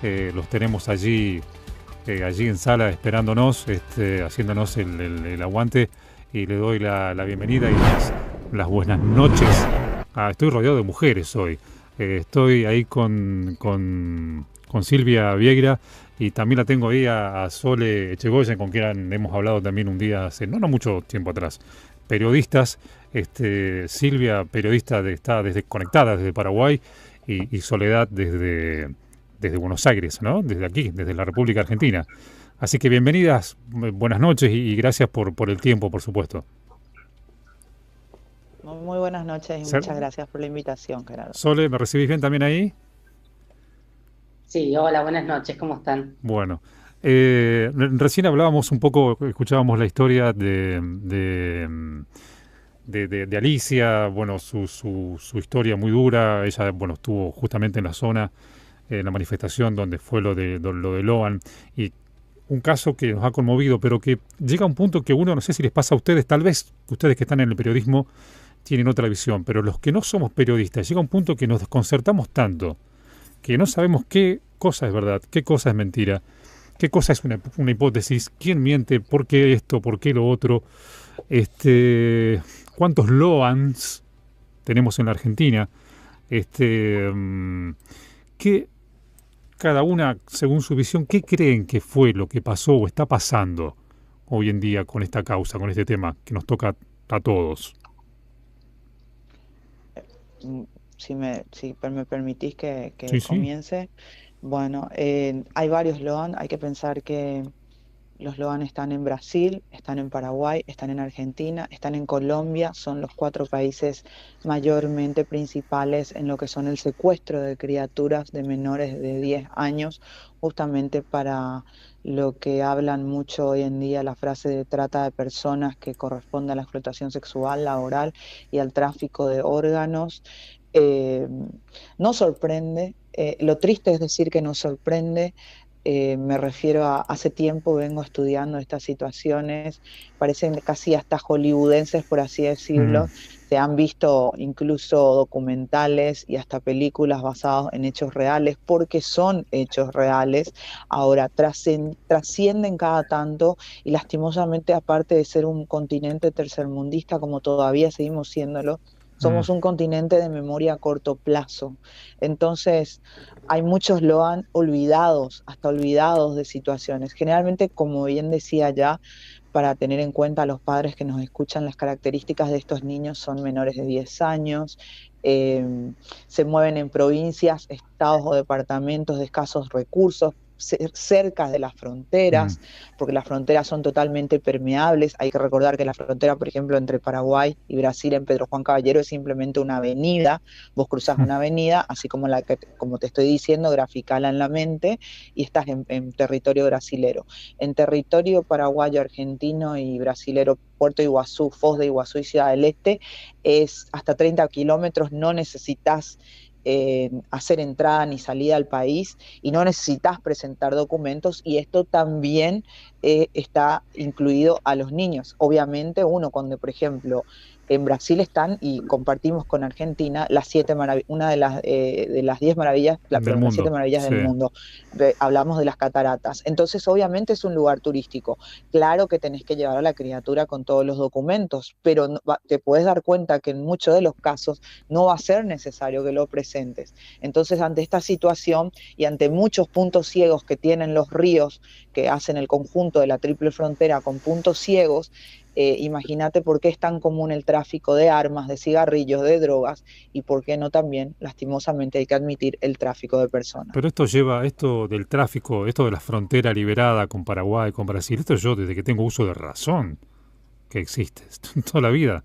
Los tenemos allí en sala esperándonos, haciéndonos el aguante, y le doy la bienvenida y las buenas noches. Estoy rodeado de mujeres hoy. Estoy ahí con Silvia Vieira, y también la tengo ahí a Sole Echegoyen, con quien hemos hablado también un día hace no mucho tiempo atrás. Periodistas, Silvia, periodista, está conectada desde Paraguay, y Soledad desde Buenos Aires, ¿no? Desde aquí, desde la República Argentina. Así que bienvenidas, buenas noches, y gracias por el tiempo, por supuesto. Muy buenas noches y muchas gracias por la invitación, Gerardo. Sole, ¿me recibís bien también ahí? Sí, hola, buenas noches, ¿cómo están? Bueno, recién hablábamos un poco, escuchábamos la historia de Alicia, bueno, su historia muy dura. Ella, bueno, estuvo justamente en la zona, en la manifestación donde fue lo de Loan, y un caso que nos ha conmovido, pero que llega a un punto que uno, no sé si les pasa a ustedes, tal vez ustedes que están en el periodismo tienen otra visión, pero los que no somos periodistas, llega un punto que nos desconcertamos tanto, que no sabemos qué cosa es verdad, qué cosa es mentira, qué cosa es una hipótesis, quién miente, por qué esto, por qué lo otro, cuántos Loans tenemos en la Argentina, qué cada una, según su visión, qué creen que fue lo que pasó o está pasando hoy en día con esta causa, con este tema que nos toca a todos. Mm, si me permitís que Sí, sí. comience. Bueno, hay varios Loan. Hay que pensar que los Loan están en Brasil, están en Paraguay, están en Argentina, están en Colombia. Son los cuatro países mayormente principales en lo que son el secuestro de criaturas de menores de 10 años, justamente para lo que hablan mucho hoy en día, la frase de trata de personas, que corresponde a la explotación sexual, laboral y al tráfico de órganos. Eh, no sorprende, lo triste es decir que nos sorprende. Me refiero a hace tiempo vengo estudiando estas situaciones, parecen casi hasta hollywoodenses, por así Mm, decirlo. Se han visto incluso documentales y hasta películas basadas en hechos reales, porque son hechos reales. Ahora trascienden cada tanto, y lastimosamente, aparte de ser un continente tercermundista, como todavía seguimos siéndolo, mm. somos un continente de memoria a corto plazo. Entonces, hay muchos lo han olvidados, hasta olvidados de situaciones. Generalmente, como bien decía ya, para tener en cuenta a los padres que nos escuchan, las características de estos niños son menores de 10 años, eh, se mueven en provincias, estados o departamentos de escasos recursos, cerca de las Mm. fronteras, porque las fronteras son totalmente permeables. Hay que recordar que la frontera, por ejemplo, entre Paraguay y Brasil, en Pedro Juan Caballero, es simplemente una avenida. Vos cruzás una avenida, así como como te estoy diciendo, graficala en la mente, y estás en territorio brasilero. En territorio paraguayo, argentino y brasilero, Puerto Iguazú, Foz de Iguazú y Ciudad del Este, es hasta 30 kilómetros. No necesitas hacer entrada ni salida al país, y no necesitas presentar documentos, y esto también está incluido a los niños. Obviamente, uno cuando, por ejemplo, en Brasil están, y compartimos con Argentina una de las 10 maravillas, Del perdón, las siete mundo, maravillas sí. del mundo. Hablamos de las cataratas. Entonces, obviamente es un lugar turístico. Claro que tenés que llevar a la criatura con todos los documentos, pero te puedes dar cuenta que en muchos de los casos no va a ser necesario que lo presentes. Entonces, ante esta situación y ante muchos puntos ciegos que tienen los ríos, que hacen el conjunto de la triple frontera con puntos ciegos, imagínate por qué es tan común el tráfico de armas, de cigarrillos, de drogas, y por qué no también, lastimosamente, hay que admitir el tráfico de personas. Pero esto del tráfico, esto de la frontera liberada con Paraguay, con Brasil, esto yo desde que tengo uso de razón que existe, esto toda la vida,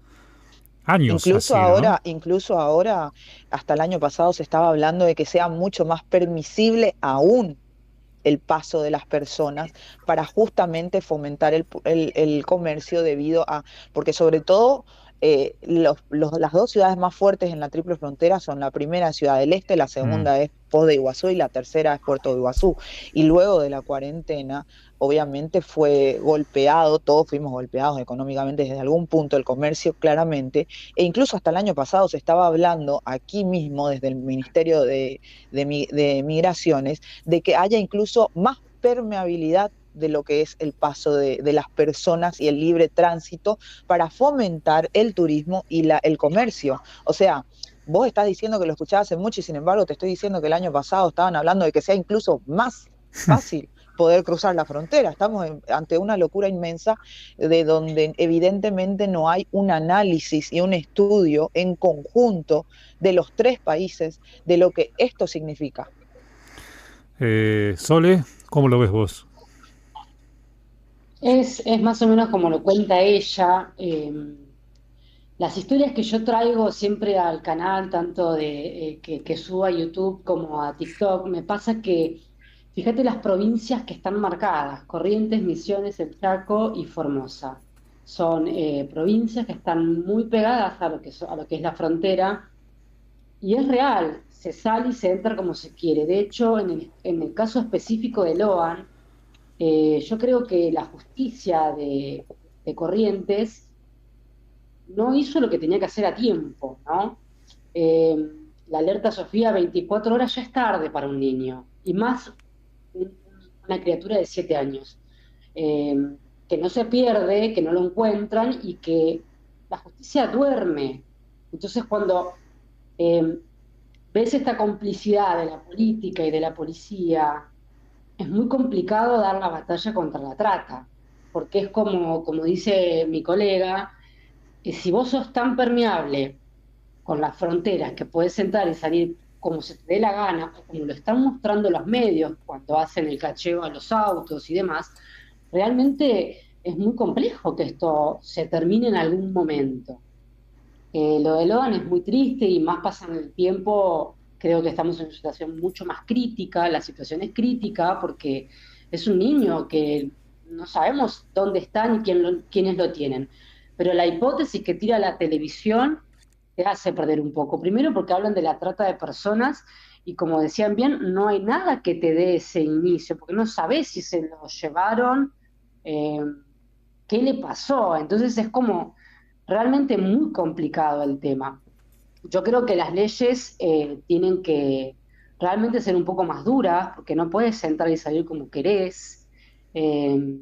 años así, ¿no? Incluso ahora, hasta el año pasado se estaba hablando de que sea mucho más permisible aún el paso de las personas, para justamente fomentar el comercio, debido a, porque sobre todo las dos ciudades más fuertes en la triple frontera son la primera Ciudad del Este, la Mm. segunda es Foz de Iguazú y la tercera es Puerto de Iguazú. Y luego de la cuarentena, obviamente fue golpeado, todos fuimos golpeados económicamente desde algún punto, el comercio claramente, e incluso hasta el año pasado se estaba hablando aquí mismo desde el Ministerio de Migraciones de que haya incluso más permeabilidad de lo que es el paso de las personas y el libre tránsito para fomentar el turismo y el comercio. O sea, vos estás diciendo que lo escuchabas hace mucho y sin embargo te estoy diciendo que el año pasado estaban hablando de que sea incluso más fácil poder cruzar la frontera. Estamos ante una locura inmensa de donde evidentemente no hay un análisis y un estudio en conjunto de los tres países de lo que esto significa. Sole, ¿cómo lo ves vos? Es más o menos como lo cuenta ella. Las historias que yo traigo siempre al canal, tanto que subo a YouTube como a TikTok, me pasa que, fíjate las provincias que están marcadas, Corrientes, Misiones, El Chaco y Formosa. Son provincias que están muy pegadas a a lo que es la frontera y es real, se sale y se entra como se quiere. De hecho, en el caso específico de Loan, yo creo que la justicia de Corrientes no hizo lo que tenía que hacer a tiempo, ¿no? Eh, la alerta Sofía 24 horas ya es tarde para un niño, y más un- una criatura de 7 años, eh, que no se pierde, que no lo encuentran y que la justicia duerme. Entonces, cuando eh, ves esta complicidad de la política y de la policía, es muy complicado dar la batalla contra la trata, porque es como dice mi colega, que si vos sos tan permeable con las fronteras que puedes entrar y salir como se te dé la gana, o como lo están mostrando los medios cuando hacen el cacheo a los autos y demás, realmente es muy complejo que esto se termine en algún momento. Lo de Logan es muy triste y más pasando el tiempo, creo que estamos en una situación mucho más crítica, la situación es crítica porque es un niño que no sabemos dónde están y quiénes lo tienen. Pero la hipótesis que tira la televisión te hace perder un poco. Primero porque hablan de la trata de personas y como decían bien, no hay nada que te dé ese inicio, porque no sabes si se lo llevaron, eh, qué le pasó. Entonces es como realmente muy complicado el tema. Yo creo que las leyes tienen que realmente ser un poco más duras, porque no puedes entrar y salir como querés. Eh,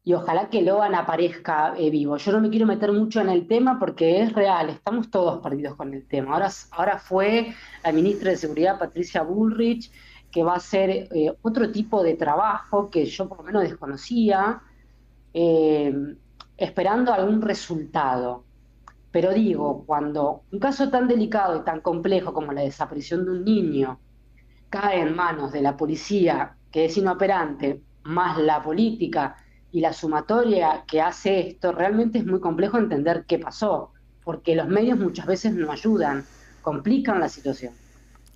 y ojalá que Logan aparezca vivo. Yo no me quiero meter mucho en el tema porque es real, estamos todos perdidos con el tema. Ahora fue la ministra de Seguridad, Patricia Bullrich, que va a hacer otro tipo de trabajo que yo por lo menos desconocía, eh, esperando algún resultado. Pero digo, cuando un caso tan delicado y tan complejo como la desaparición de un niño cae en manos de la policía, que es inoperante, más la política y la sumatoria que hace esto, realmente es muy complejo entender qué pasó, porque los medios muchas veces no ayudan, complican la situación.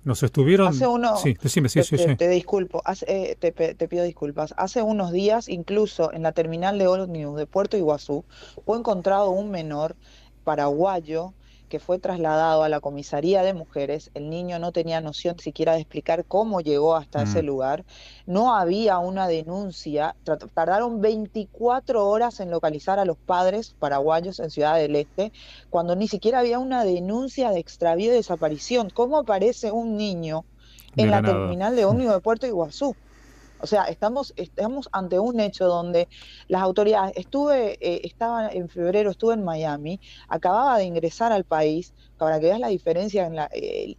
Nos Hace estuvieron... uno, Sí, decime, sí, sí, sí. te disculpo, te pido disculpas. Hace unos días, incluso en la terminal de ómnibus de Puerto Iguazú, fue encontrado un menor paraguayo que fue trasladado a la comisaría de mujeres. El niño no tenía noción siquiera de explicar cómo llegó hasta ese Mm. lugar. No había una denuncia. Tardaron 24 horas en localizar a los padres paraguayos en Ciudad del Este, cuando ni siquiera había una denuncia de extravío y desaparición. ¿Cómo aparece un niño De en la la nada. terminal de ómnibus de Puerto Iguazú? O sea, estamos ante un hecho donde las autoridades, estaba en febrero, estuve en Miami, acababa de ingresar al país, para que veas la diferencia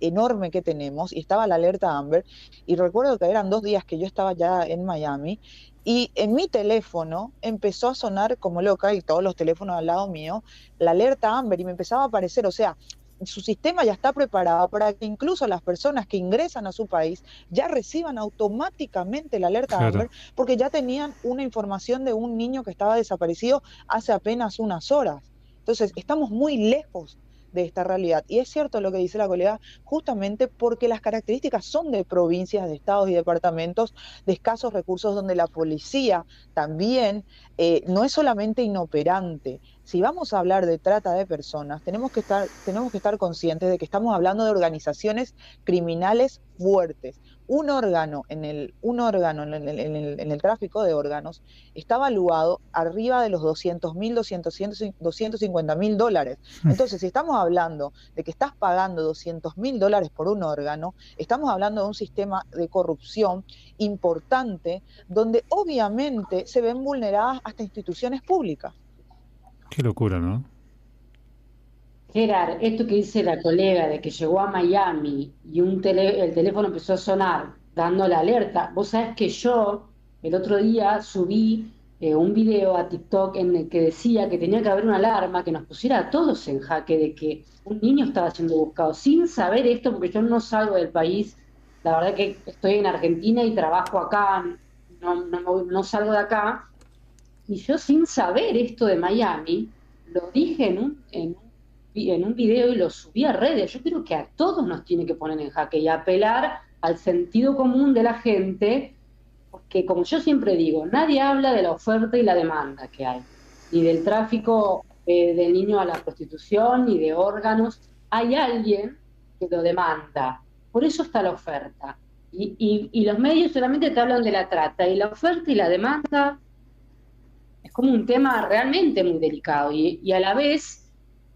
enorme que tenemos, y estaba la alerta Amber, y recuerdo que eran 2 días que yo estaba ya en Miami, y en mi teléfono empezó a sonar como loca, y todos los teléfonos al lado mío, la alerta Amber, y me empezaba a aparecer, o sea, su sistema ya está preparado para que incluso las personas que ingresan a su país ya reciban automáticamente la alerta Claro. Amber porque ya tenían una información de un niño que estaba desaparecido hace apenas unas horas. Entonces, estamos muy lejos de esta realidad. Y es cierto lo que dice la colega, justamente porque las características son de provincias, de estados y departamentos de escasos recursos donde la policía también no es solamente inoperante, si vamos a hablar de trata de personas, tenemos que estar conscientes de que estamos hablando de organizaciones criminales fuertes. Un órgano en el tráfico de órganos está valuado arriba de los 200.000, 250.000 dólares. Entonces, si estamos hablando de que estás pagando 200.000 dólares por un órgano, estamos hablando de un sistema de corrupción importante donde obviamente se ven vulneradas hasta instituciones públicas. Qué locura, ¿no? Gerard, esto que dice la colega de que llegó a Miami y el teléfono empezó a sonar dando la alerta, vos sabés que yo el otro día subí un video a TikTok en el que decía que tenía que haber una alarma que nos pusiera a todos en jaque de que un niño estaba siendo buscado, sin saber esto, porque yo no salgo del país, la verdad que estoy en Argentina y trabajo acá, no salgo de acá, y yo sin saber esto de Miami, lo dije en un video y lo subí a redes. Yo creo que a todos nos tiene que poner en jaque y apelar al sentido común de la gente, porque como yo siempre digo, nadie habla de la oferta y la demanda que hay, ni del tráfico de niños a la prostitución, ni de órganos. Hay alguien que lo demanda. Por eso está la oferta. Y los medios solamente te hablan de la trata, y la oferta y la demanda es como un tema realmente muy delicado y a la vez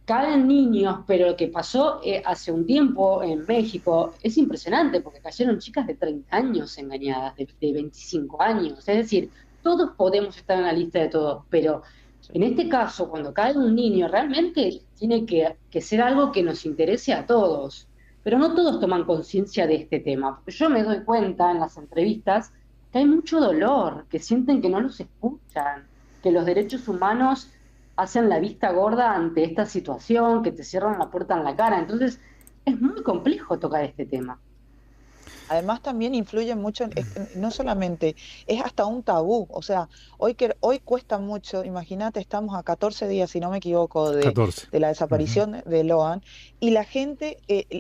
caen niños, pero lo que pasó hace un tiempo en México es impresionante porque cayeron chicas de 30 años engañadas, de 25 años, es decir, todos podemos estar en la lista de todos, pero en este caso, cuando cae un niño, realmente tiene que ser algo que nos interese a todos, pero no todos toman conciencia de este tema, porque yo me doy cuenta en las entrevistas que hay mucho dolor, que sienten que no los escuchan, que los derechos humanos hacen la vista gorda ante esta situación, que te cierran la puerta en la cara. Entonces, es muy complejo tocar este tema. Además también influye mucho, no solamente, es hasta un tabú, o sea, hoy cuesta mucho, imagínate, estamos a 14 días, si no me equivoco, 14. de la desaparición de Loan, y la gente,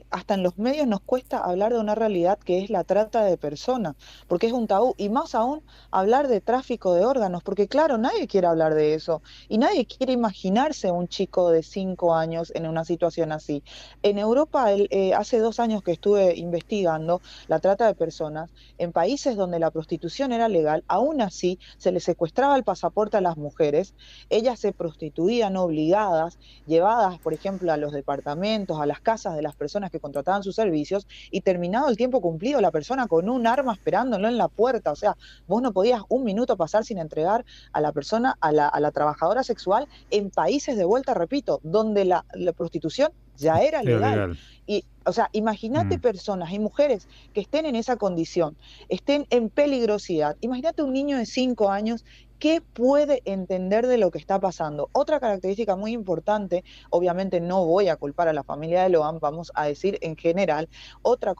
hasta en los medios nos cuesta hablar de una realidad que es la trata de personas, porque es un tabú, y más aún hablar de tráfico de órganos, porque claro, nadie quiere hablar de eso, y nadie quiere imaginarse un chico de 5 años en una situación así. En Europa, hace 2 años que estuve investigando, la trata de personas, en países donde la prostitución era legal, aún así se les secuestraba el pasaporte a las mujeres, ellas se prostituían obligadas, llevadas, por ejemplo, a los departamentos, a las casas de las personas que contrataban sus servicios, y terminado el tiempo cumplido, la persona con un arma esperándolo en la puerta, o sea, vos no podías un minuto pasar sin entregar a la persona, a la trabajadora sexual, en países de vuelta, repito, donde la prostitución ya era legal. Y, o sea, imagínate personas y mujeres que estén en esa condición, estén en peligrosidad. Imagínate un niño de 5 años. ¿Qué puede entender de lo que está pasando? Otra característica muy importante, obviamente no voy a culpar a la familia de Loan, vamos a decir en general, otra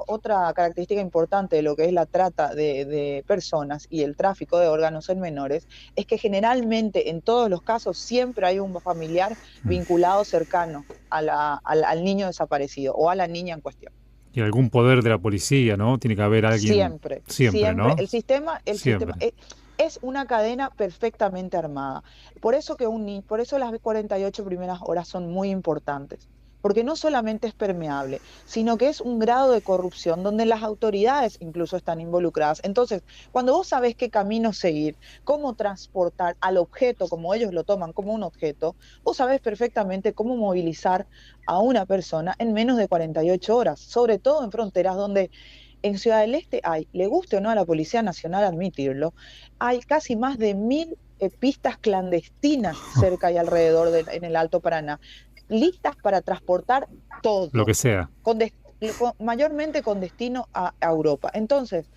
característica importante de lo que es la trata de personas y el tráfico de órganos en menores, es que generalmente en todos los casos siempre hay un familiar vinculado cercano al niño desaparecido o a la niña en cuestión. Y algún poder de la policía, ¿no? Tiene que haber alguien. Siempre, ¿no? El sistema es una cadena perfectamente armada. Por eso las 48 primeras horas son muy importantes. Porque no solamente es permeable, sino que es un grado de corrupción donde las autoridades incluso están involucradas. Entonces, cuando vos sabés qué camino seguir, cómo transportar al objeto, como ellos lo toman como un objeto, vos sabés perfectamente cómo movilizar a una persona en menos de 48 horas, sobre todo en fronteras donde en Ciudad del Este hay, le guste o no a la Policía Nacional admitirlo, hay casi más de 1.000 pistas clandestinas cerca y alrededor en el Alto Paraná, listas para transportar todo. Lo que sea. Mayormente con destino a Europa. Entonces,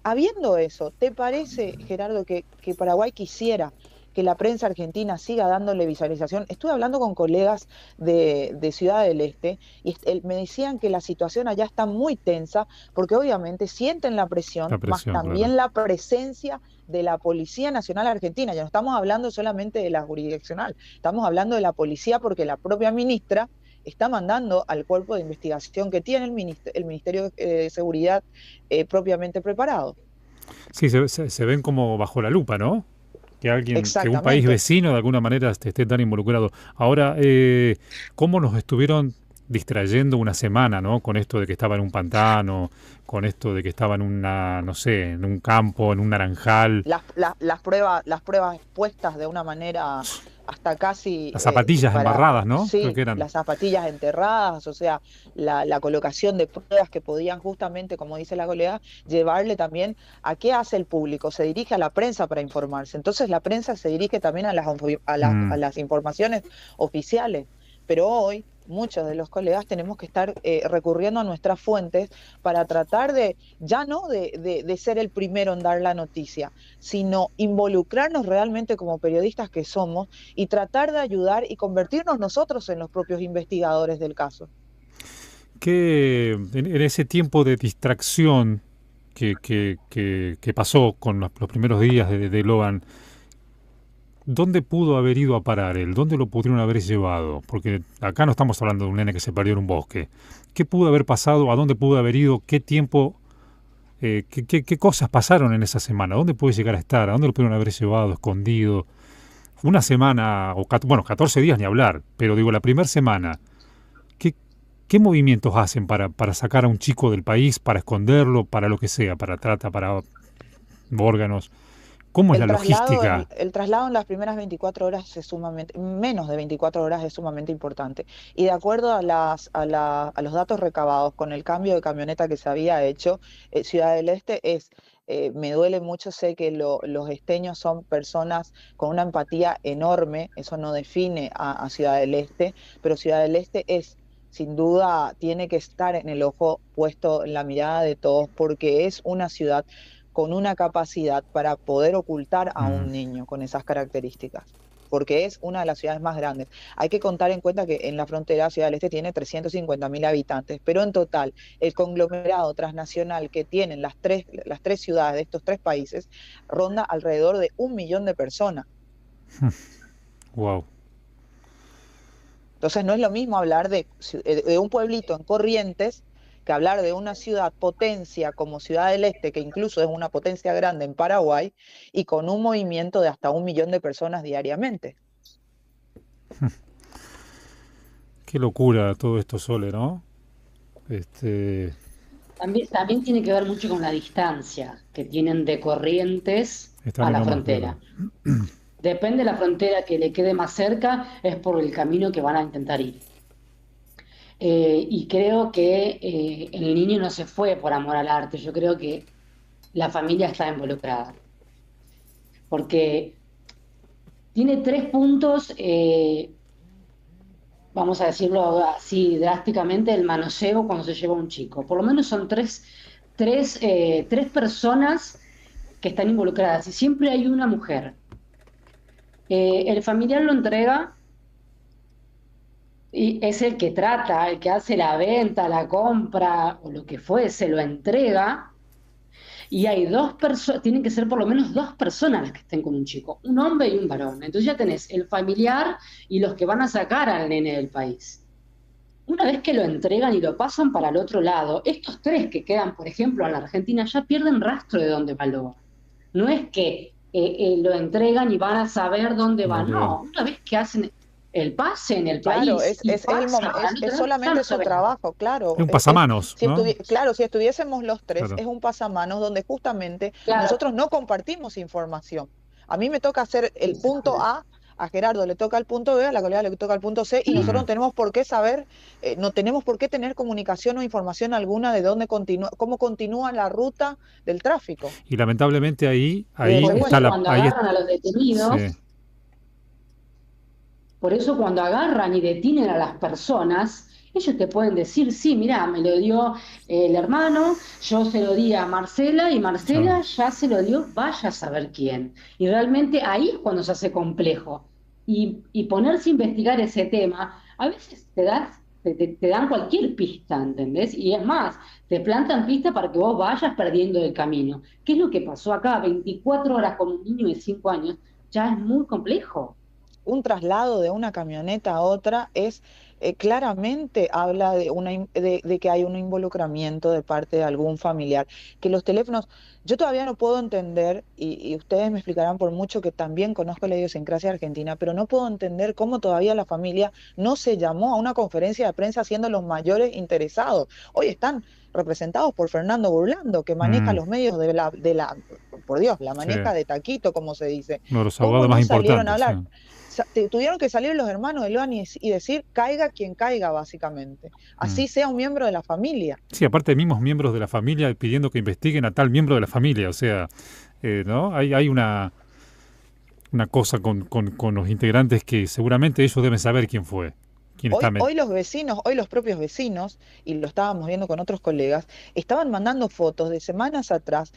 habiendo eso, ¿te parece, Gerardo, que Paraguay quisiera que la prensa argentina siga dándole visualización? Estuve hablando con colegas de Ciudad del Este y me decían que la situación allá está muy tensa porque obviamente sienten la presión más también la presencia de la Policía Nacional Argentina. Ya no estamos hablando solamente de la jurisdiccional, estamos hablando de la policía porque la propia ministra está mandando al cuerpo de investigación que tiene el Ministerio de Seguridad propiamente preparado. Sí, se ven como bajo la lupa, ¿no? que un país Exactamente. vecino de alguna manera esté tan involucrado. Ahora, ¿cómo nos estuvieron distrayendo una semana, ¿no? Con esto de que estaba en un pantano, con esto de que estaba en una, no sé, en un campo, en un naranjal, Las pruebas puestas de una manera hasta casi las zapatillas embarradas, ¿no? Creo sí, que eran. las zapatillas enterradas, o sea, la colocación de pruebas que podían justamente, como dice la colega, llevarle también a qué hace el público, se dirige a la prensa para informarse, entonces la prensa se dirige también a a Mm. las informaciones oficiales, pero hoy muchos de los colegas tenemos que estar recurriendo a nuestras fuentes para tratar de, ya no de ser el primero en dar la noticia, sino involucrarnos realmente como periodistas que somos y tratar de ayudar y convertirnos nosotros en los propios investigadores del caso. Que en ese tiempo de distracción que pasó con los primeros días de Logan, ¿dónde pudo haber ido a parar él? ¿Dónde lo pudieron haber llevado? Porque acá no estamos hablando de un nene que se perdió en un bosque. ¿Qué pudo haber pasado? ¿A dónde pudo haber ido? ¿Qué tiempo? ¿Qué cosas pasaron en esa semana? ¿Dónde puede llegar a estar? ¿A dónde lo pudieron haber llevado, escondido? Una semana, bueno, 14 días ni hablar, pero digo, la primera semana, ¿qué, qué movimientos hacen para sacar a un chico del país, para esconderlo, para lo que sea, para trata, para órganos? ¿Cómo es la logística? El traslado en las primeras 24 horas es sumamente, menos de 24 horas es sumamente importante. Y de acuerdo a a los datos recabados con el cambio de camioneta que se había hecho, Ciudad del Este me duele mucho, sé que los esteños son personas con una empatía enorme, eso no define a Ciudad del Este, pero Ciudad del Este es, sin duda, tiene que estar en el ojo puesto en la mirada de todos porque es una ciudad con una capacidad para poder ocultar a Mm. un niño con esas características, porque es una de las ciudades más grandes. Hay que contar en cuenta que en la frontera Ciudad del Este tiene 350.000 habitantes, pero en total el conglomerado transnacional que tienen las tres ciudades de estos tres países ronda alrededor de 1 millón de personas. Wow. Entonces no es lo mismo hablar de un pueblito en Corrientes que hablar de una ciudad potencia como Ciudad del Este, que incluso es una potencia grande en Paraguay, y con un movimiento de hasta 1 millón de personas diariamente. Qué locura todo esto, Sole, ¿no? Este, También tiene que ver mucho con la distancia que tienen de Corrientes están a en la lo más claro. frontera. Depende de la frontera que le quede más cerca, es por el camino que van a intentar ir. Y creo que el niño no se fue por amor al arte, yo creo que la familia está involucrada, porque tiene tres puntos, vamos a decirlo así drásticamente, el manoseo cuando se lleva a un chico. Por lo menos son tres personas que están involucradas y siempre hay una mujer. El familiar lo entrega y es el que trata, el que hace la venta, la compra o lo que fuese, lo entrega. Y hay dos personas, tienen que ser por lo menos dos personas las que estén con un chico, un hombre y un varón. Entonces ya tenés el familiar y los que van a sacar al nene del país. Una vez que lo entregan y lo pasan para el otro lado, estos tres que quedan, por ejemplo, en la Argentina, ya pierden rastro de dónde va Loa. No es que lo entregan y van a saber dónde va, No, claro. no. Una vez que hacen el pase en el Claro, país y pasan al es otro lado, ya solamente no lo su ven más. trabajo, claro. Es un pasamanos, ¿no? Claro, si estuviésemos los tres, Claro. es un pasamanos donde justamente Claro, nosotros no compartimos información. A mí me toca hacer el punto a Gerardo le toca el punto B, a la colega le toca el punto C, y nosotros Mm. no tenemos por qué saber, no tenemos por qué tener comunicación o información alguna de dónde continúa, cómo continúa la ruta del tráfico. Y lamentablemente Por ahí por está eso supuesto. cuando ahí agarran a los sí. detenidos, por eso cuando agarran y detienen a las personas, ellos te pueden decir, sí, mira, me lo dio el hermano, yo se lo di a Marcela y Claro. Marcela ya se lo dio, vaya a saber quién. Y realmente ahí es cuando se hace complejo. Y ponerse a investigar ese tema, a veces te dan cualquier pista, ¿entendés? Y es más, te plantan pista para que vos vayas perdiendo el camino. ¿Qué es lo que pasó acá? 24 horas con un niño de 5 años, ya es muy complejo. Un traslado de una camioneta a otra es claramente habla de que hay un involucramiento de parte de algún familiar, que los teléfonos, yo todavía no puedo entender, y ustedes me explicarán por mucho que también conozco la idiosincrasia argentina, pero no puedo entender cómo todavía la familia no se llamó a una conferencia de prensa siendo los mayores interesados. Hoy están representados por Fernando Burlando, que maneja Mm, los medios por Dios, la sí, maneja de taquito, como se dice. uno de los ¿Cómo abogados más no salieron a importantes. Sí. hablar? Tuvieron que salir los hermanos de Loan y decir, caiga quien caiga, básicamente. Mm. Así sea un miembro de la familia. Sí, aparte de mismos miembros de la familia pidiendo que investiguen a tal miembro de la familia, o sea, ¿no? Hay una cosa con los integrantes que seguramente ellos deben saber quién fue, quién está. Hoy los vecinos, hoy los propios vecinos, y lo estábamos viendo con otros colegas, estaban mandando fotos de semanas atrás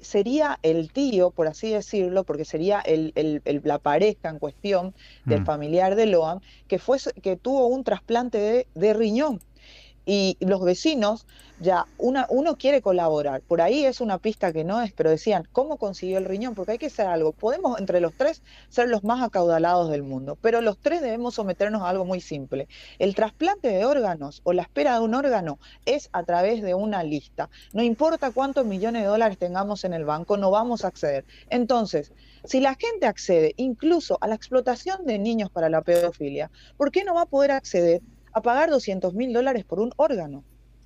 sería el tío, por así decirlo, porque sería la pareja en cuestión del Mm, familiar de Loan, que tuvo un trasplante de riñón. Y los vecinos, uno quiere colaborar, por ahí es una pista que no es, pero decían, ¿cómo consiguió el riñón? Porque hay que hacer algo. Podemos entre los tres ser los más acaudalados del mundo, pero los tres debemos someternos a algo muy simple. El trasplante de órganos o la espera de un órgano es a través de una lista. No importa cuántos millones de dólares tengamos en el banco, no vamos a acceder. Entonces, si la gente accede incluso a la explotación de niños para la pedofilia, ¿por qué no va a poder acceder a pagar $200.000 por un órgano?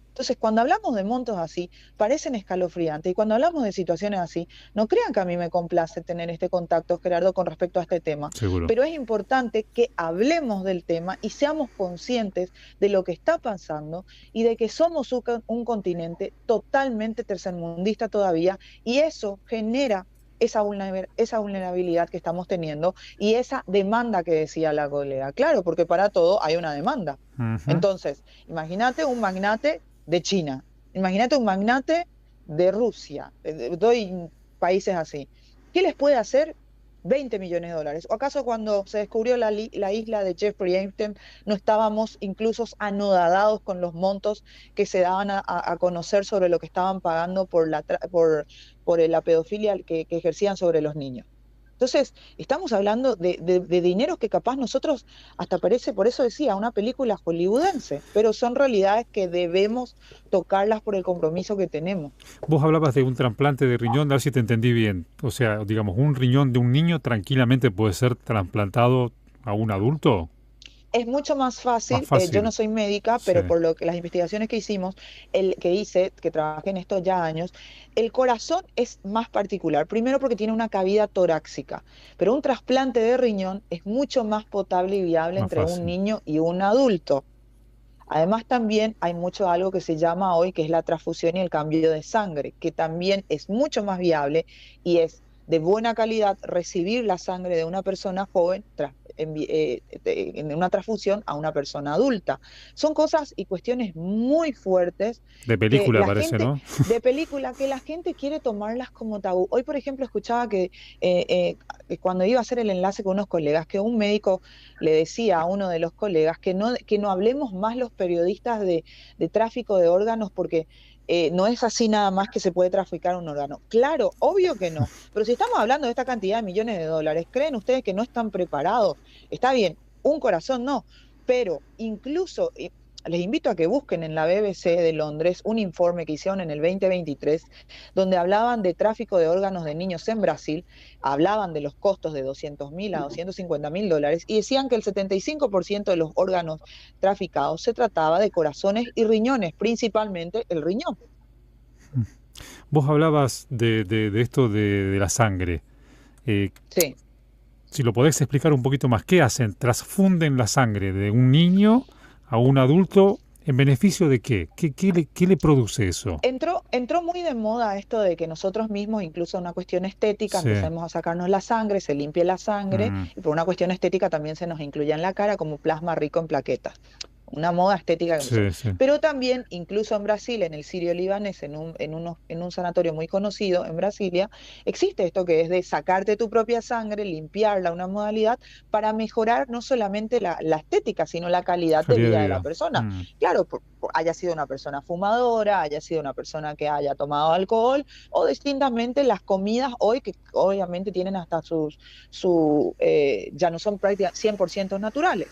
Entonces, cuando hablamos de montos así, parecen escalofriantes. Y cuando hablamos de situaciones así, no crean que a mí me complace tener este contacto, Gerardo, con respecto a este tema. seguro. Pero es importante que hablemos del tema y seamos conscientes de lo que está pasando y de que somos un continente totalmente tercermundista todavía. Y eso genera esa vulnerabilidad que estamos teniendo y esa demanda que decía la colega. Claro, porque para todo hay una demanda. Ujú. Entonces, imagínate un magnate de China, imagínate un magnate de Rusia, doy países así. ¿Qué les puede hacer 20 millones de dólares? ¿O acaso cuando se descubrió la isla de Jeffrey Epstein no estábamos incluso anodadados con los montos que se daban a conocer sobre lo que estaban pagando por la pedofilia que ejercían sobre los niños? Entonces, estamos hablando de dineros que capaz nosotros, hasta parece, por eso decía, una película hollywoodense, pero son realidades que debemos tocarlas por el compromiso que tenemos. Vos hablabas de un trasplante de riñón, a ver si te entendí bien. O sea, digamos, un riñón de un niño tranquilamente puede ser trasplantado a un adulto. Es mucho más Más fácil, yo no fácil. soy médica, Sí. pero por lo que las investigaciones que hicimos, que trabajé en esto ya años, el corazón es más particular. Primero porque tiene una cavidad torácica, pero un trasplante de riñón es mucho más potable y viable Más entre un fácil. niño y un adulto. Además, también hay mucho algo que se llama hoy, que es la transfusión y el cambio de sangre, que también es mucho más viable y es de buena calidad recibir la sangre de una persona joven en una transfusión a una persona adulta. Son cosas y cuestiones muy fuertes De que película la parece, gente, ¿no? de película, que la gente quiere tomarlas como tabú. Hoy, por ejemplo, escuchaba cuando iba a hacer el enlace con unos colegas, que un médico le decía a uno de los colegas que no hablemos más los periodistas de tráfico de órganos porque no es así nada más que se puede traficar un órgano. Claro, obvio que no, pero si estamos hablando de esta cantidad de millones de dólares, ¿creen ustedes que no están preparados? Está bien, un corazón no, pero incluso les invito a que busquen en la BBC de Londres un informe que hicieron en el 2023, donde hablaban de tráfico de órganos de niños en Brasil, hablaban de los costos de 200.000 a $250.000 y decían que el 75% de los órganos traficados se trataba de corazones y riñones, principalmente el riñón. Vos hablabas de esto de la sangre. Eh, Sí. si lo podés explicar un poquito más, ¿qué hacen? ¿Transfunden la sangre de un niño a un adulto en beneficio de qué? ¿Qué le produce eso? Entró muy de moda esto de que nosotros mismos, incluso una cuestión estética, Sí. empecemos a sacarnos la sangre, se limpie la sangre, Mm, y por una cuestión estética también se nos incluya en la cara como plasma rico en plaquetas. Una moda estética que empezó. sí, sí. Pero también, incluso en Brasil, en el Sirio Libanés, en un sanatorio muy conocido en Brasilia, existe esto que es de sacarte tu propia sangre, limpiarla, una modalidad para mejorar no solamente la estética, sino la calidad de Calidad de vida de la vida. persona. Mm. Claro, haya sido una persona fumadora, haya sido una persona que haya tomado alcohol, o distintamente las comidas hoy que obviamente tienen hasta ya no son prácticamente 100% naturales.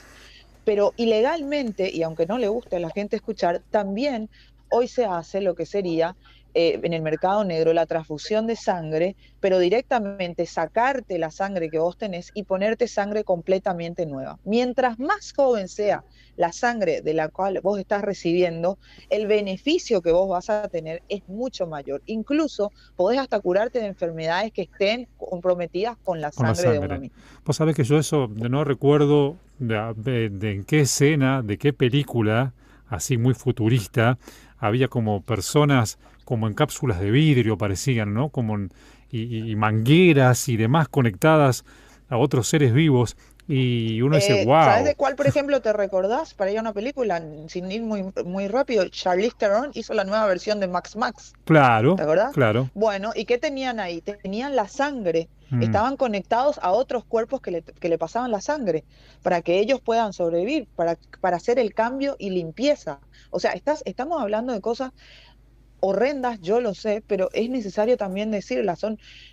pero ilegalmente, y aunque no le guste a la gente escuchar, también hoy se hace lo que sería en el mercado negro la transfusión de sangre, pero directamente sacarte la sangre que vos tenés y ponerte sangre completamente nueva. Mientras más joven sea la sangre de la cual vos estás recibiendo, el beneficio que vos vas a tener es mucho mayor. Incluso podés hasta curarte de enfermedades que estén comprometidas con la con la sangre de uno sangre. mismo. Vos sabés que yo eso no recuerdo de en qué escena, de qué película, así muy futurista, había como personas como en cápsulas de vidrio parecían, ¿no? Y mangueras y demás conectadas a otros seres vivos. Y uno dice, ¿Sabes wow, de cuál, por ejemplo, te recordás para ir a una película? Sin ir muy rápido, Charlize Theron hizo la nueva versión de Max Max. ¿Te claro, acordás? claro. Bueno, ¿y qué tenían ahí? Tenían la sangre, Mm, estaban conectados a otros cuerpos que le pasaban la sangre para que ellos puedan sobrevivir, para hacer el cambio y limpieza. O sea, estamos hablando de cosas horrendas, yo lo sé, pero es necesario también decirlas.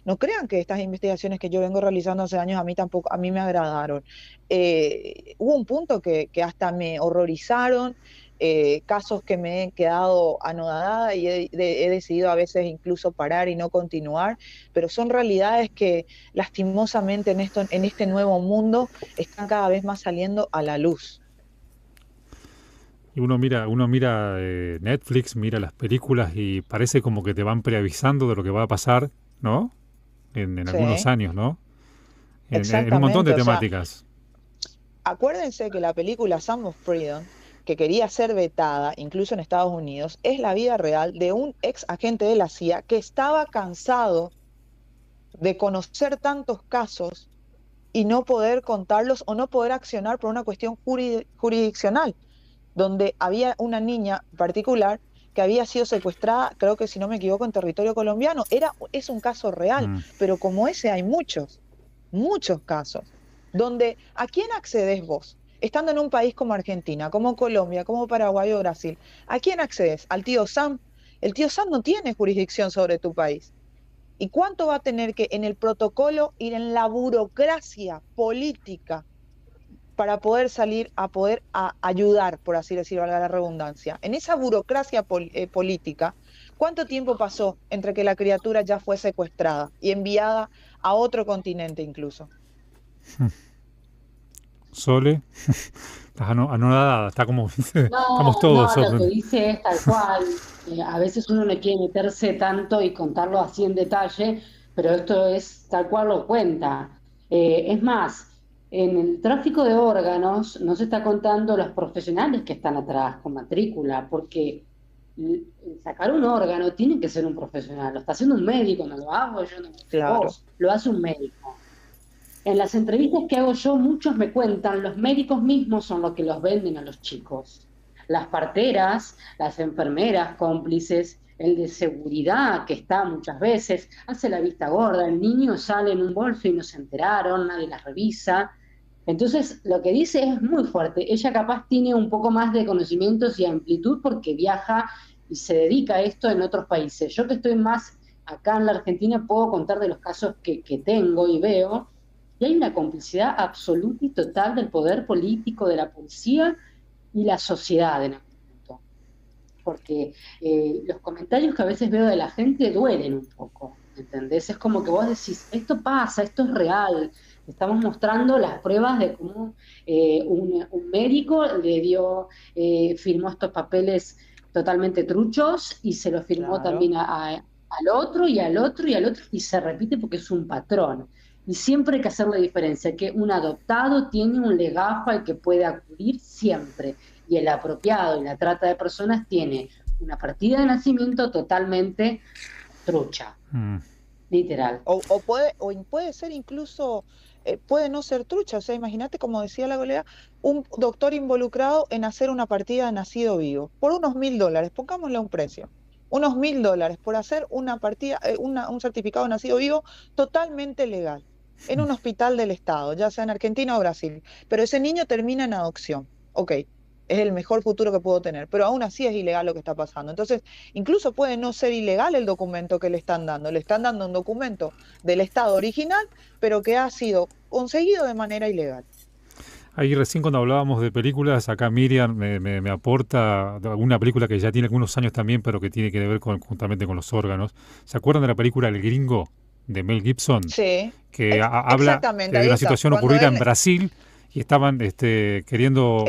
No crean que estas investigaciones que yo vengo realizando hace años a mí tampoco, a mí me agradaron. Hubo un punto que hasta me horrorizaron, casos que me he quedado anodada y he decidido a veces incluso parar y no continuar, pero son realidades que lastimosamente en este nuevo mundo están cada vez más saliendo a la luz. Y uno mira Netflix, mira las películas y parece como que te van preavisando de lo que va a pasar, ¿no? En algunos Sí, años, ¿no? En un montón exactamente. de O sea, temáticas. acuérdense que la película Sound of Freedom, que quería ser vetada, incluso en Estados Unidos, es la vida real de un ex agente de la CIA que estaba cansado de conocer tantos casos y no poder contarlos o no poder accionar por una cuestión jurisdiccional, donde había una niña particular que había sido secuestrada, creo que si no me equivoco, en territorio colombiano. Es un caso real, Mm. pero como ese hay muchos casos, donde ¿a quién accedes vos? Estando en un país como Argentina, como Colombia, como Paraguay o Brasil, ¿a quién accedes? ¿Al tío Sam? El tío Sam no tiene jurisdicción sobre tu país. ¿Y cuánto va a tener que en el protocolo ir en la burocracia política para poder salir a poder ayudar, por así decirlo, valga la redundancia? En esa burocracia política, ¿cuánto tiempo pasó entre que la criatura ya fue secuestrada y enviada a otro continente incluso? Sole, estás anonadada, está como, estamos No, todos no, lo que sorprendidos. dice es tal cual. A veces uno no quiere meterse tanto y contarlo así en detalle, pero esto es tal cual lo cuenta. Es más, en el tráfico de órganos no se está contando los profesionales que están atrás con matrícula, porque sacar un órgano tiene que ser un profesional. Lo está haciendo un médico, no lo hago yo, no lo haces Claro, vos, lo hace un médico. En las entrevistas que hago yo, muchos me cuentan, los médicos mismos son los que los venden a los chicos. Las parteras, las enfermeras cómplices, el de seguridad que está muchas veces, hace la vista gorda, el niño sale en un bolso y no se enteraron, nadie las revisa. Entonces, lo que dice es muy fuerte. Ella capaz tiene un poco más de conocimientos y amplitud porque viaja y se dedica a esto en otros países. Yo que estoy más acá en la Argentina puedo contar de los casos que tengo y veo, y hay una complicidad absoluta y total del poder político, de la policía y la sociedad en algún punto. Porque los comentarios que a veces veo de la gente duelen un poco, ¿entendés? Es como que vos decís, esto pasa, esto es real. Estamos mostrando las pruebas de cómo un médico le dio, firmó estos papeles totalmente truchos y se los firmó claro. también al otro y al otro y al otro y se repite porque es un patrón. Y siempre hay que hacer la diferencia, que un adoptado tiene un legajo al que puede acudir siempre, y el apropiado y la trata de personas tiene una partida de nacimiento totalmente trucha, Mm. literal. Puede ser incluso, puede no ser trucha. O sea, imagínate, como decía la colega, un doctor involucrado en hacer una partida de nacido vivo por unos $1.000, pongámosle un precio. Unos $1.000 por hacer una partida, un certificado de nacido vivo totalmente legal en un hospital del Estado, ya sea en Argentina o Brasil. Pero ese niño termina en adopción. Ok, es el mejor futuro que puedo tener, pero aún así es ilegal lo que está pasando. Entonces, incluso puede no ser ilegal el documento que le están dando un documento del estado original, pero que ha sido conseguido de manera ilegal. Ahí recién cuando hablábamos de películas, acá Miriam me aporta una película que ya tiene algunos años también, pero que tiene que ver justamente con los órganos. ¿Se acuerdan de la película El Gringo de Mel Gibson? Sí, Que habla exactamente, de ahí una está. situación Cuando ocurrida en él, Brasil y estaban queriendo,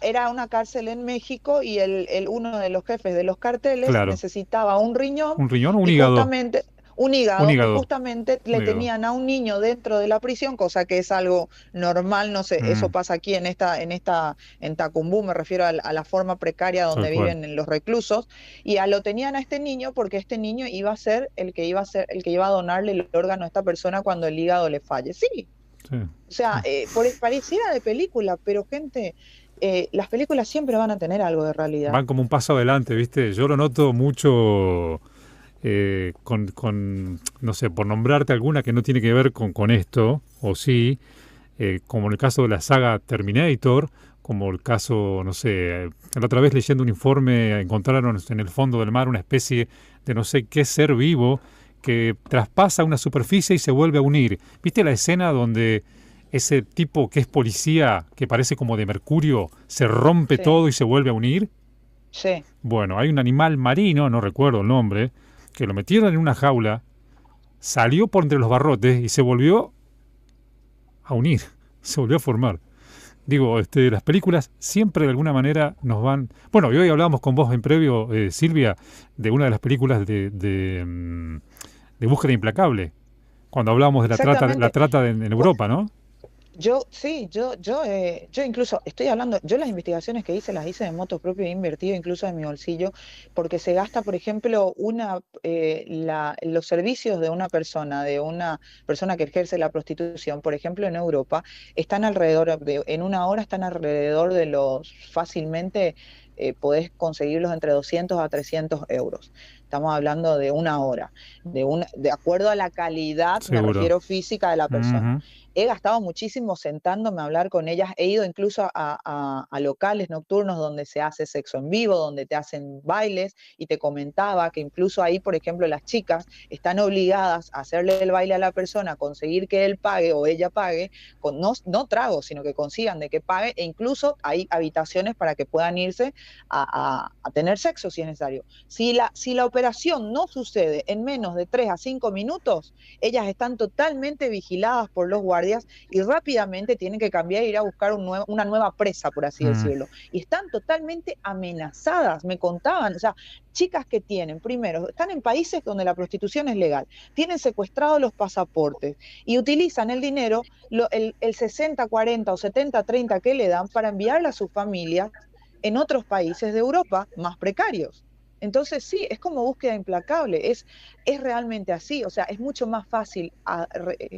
era una cárcel en México y uno de los jefes de los carteles claro, necesitaba un riñón un riñón o un y hígado, justamente un y hígado, justamente un le hígado. tenían a un niño dentro de la prisión, cosa que es algo normal, no sé, eso Mm, pasa aquí en Tacumbú, me refiero a la forma precaria tal donde cual. viven los reclusos, y lo tenían a este niño porque este niño iba a ser el que iba a donarle el órgano a esta persona cuando el hígado le falle. Sí, Sí, o sí. sea, pareciera de película, pero gente, las películas siempre van a tener algo de realidad. Van como un paso adelante, ¿viste? Yo lo noto mucho no sé, por nombrarte alguna que no tiene que ver con esto, o sí, como en el caso de la saga Terminator, como el caso, no sé, la otra vez leyendo un informe encontraron en el fondo del mar una especie de no sé qué ser vivo que traspasa una superficie y se vuelve a unir. ¿Viste la escena donde ese tipo que es policía, que parece como de mercurio, se rompe Sí, todo y se vuelve a unir? sí. Bueno, hay un animal marino, no recuerdo el nombre, que lo metieron en una jaula, salió por entre los barrotes y se volvió a unir, se volvió a formar. Digo, las películas siempre de alguna manera nos van... Bueno, y hoy hablábamos con vos en previo, Silvia, de una de las películas de Búsqueda Implacable, cuando hablábamos de la Exactamente. trata en Europa, ¿no? Sí, yo incluso estoy hablando, yo las investigaciones que hice las hice de moto propio, he invertido incluso en mi bolsillo, porque se gasta, por ejemplo, los servicios de una persona que ejerce la prostitución, por ejemplo, en Europa, están en una hora están alrededor de fácilmente, podés conseguirlos entre 200 a 300 euros. Estamos hablando de una hora, de acuerdo a la calidad, me Seguro. refiero física de la persona. Ujú. He gastado muchísimo sentándome a hablar con ellas. He ido incluso a locales nocturnos donde se hace sexo en vivo, donde te hacen bailes, y te comentaba que incluso ahí, por ejemplo, las chicas están obligadas a hacerle el baile a la persona, conseguir que él pague o ella pague, no tragos, sino que consigan de que pague, e incluso hay habitaciones para que puedan irse a tener sexo si es necesario. Si la operación no sucede en menos de 3 a 5 minutos, ellas están totalmente vigiladas por los guardias y rápidamente tienen que cambiar e ir a buscar una nueva presa, por así Mm. decirlo. Y están totalmente amenazadas, me contaban, o sea, chicas que tienen, primero, están en países donde la prostitución es legal, tienen secuestrados los pasaportes y utilizan el dinero, el 60, 40 o 70, 30 que le dan para enviarla a sus familias en otros países de Europa más precarios. Entonces sí, es como búsqueda implacable, es realmente así, o sea, es mucho más fácil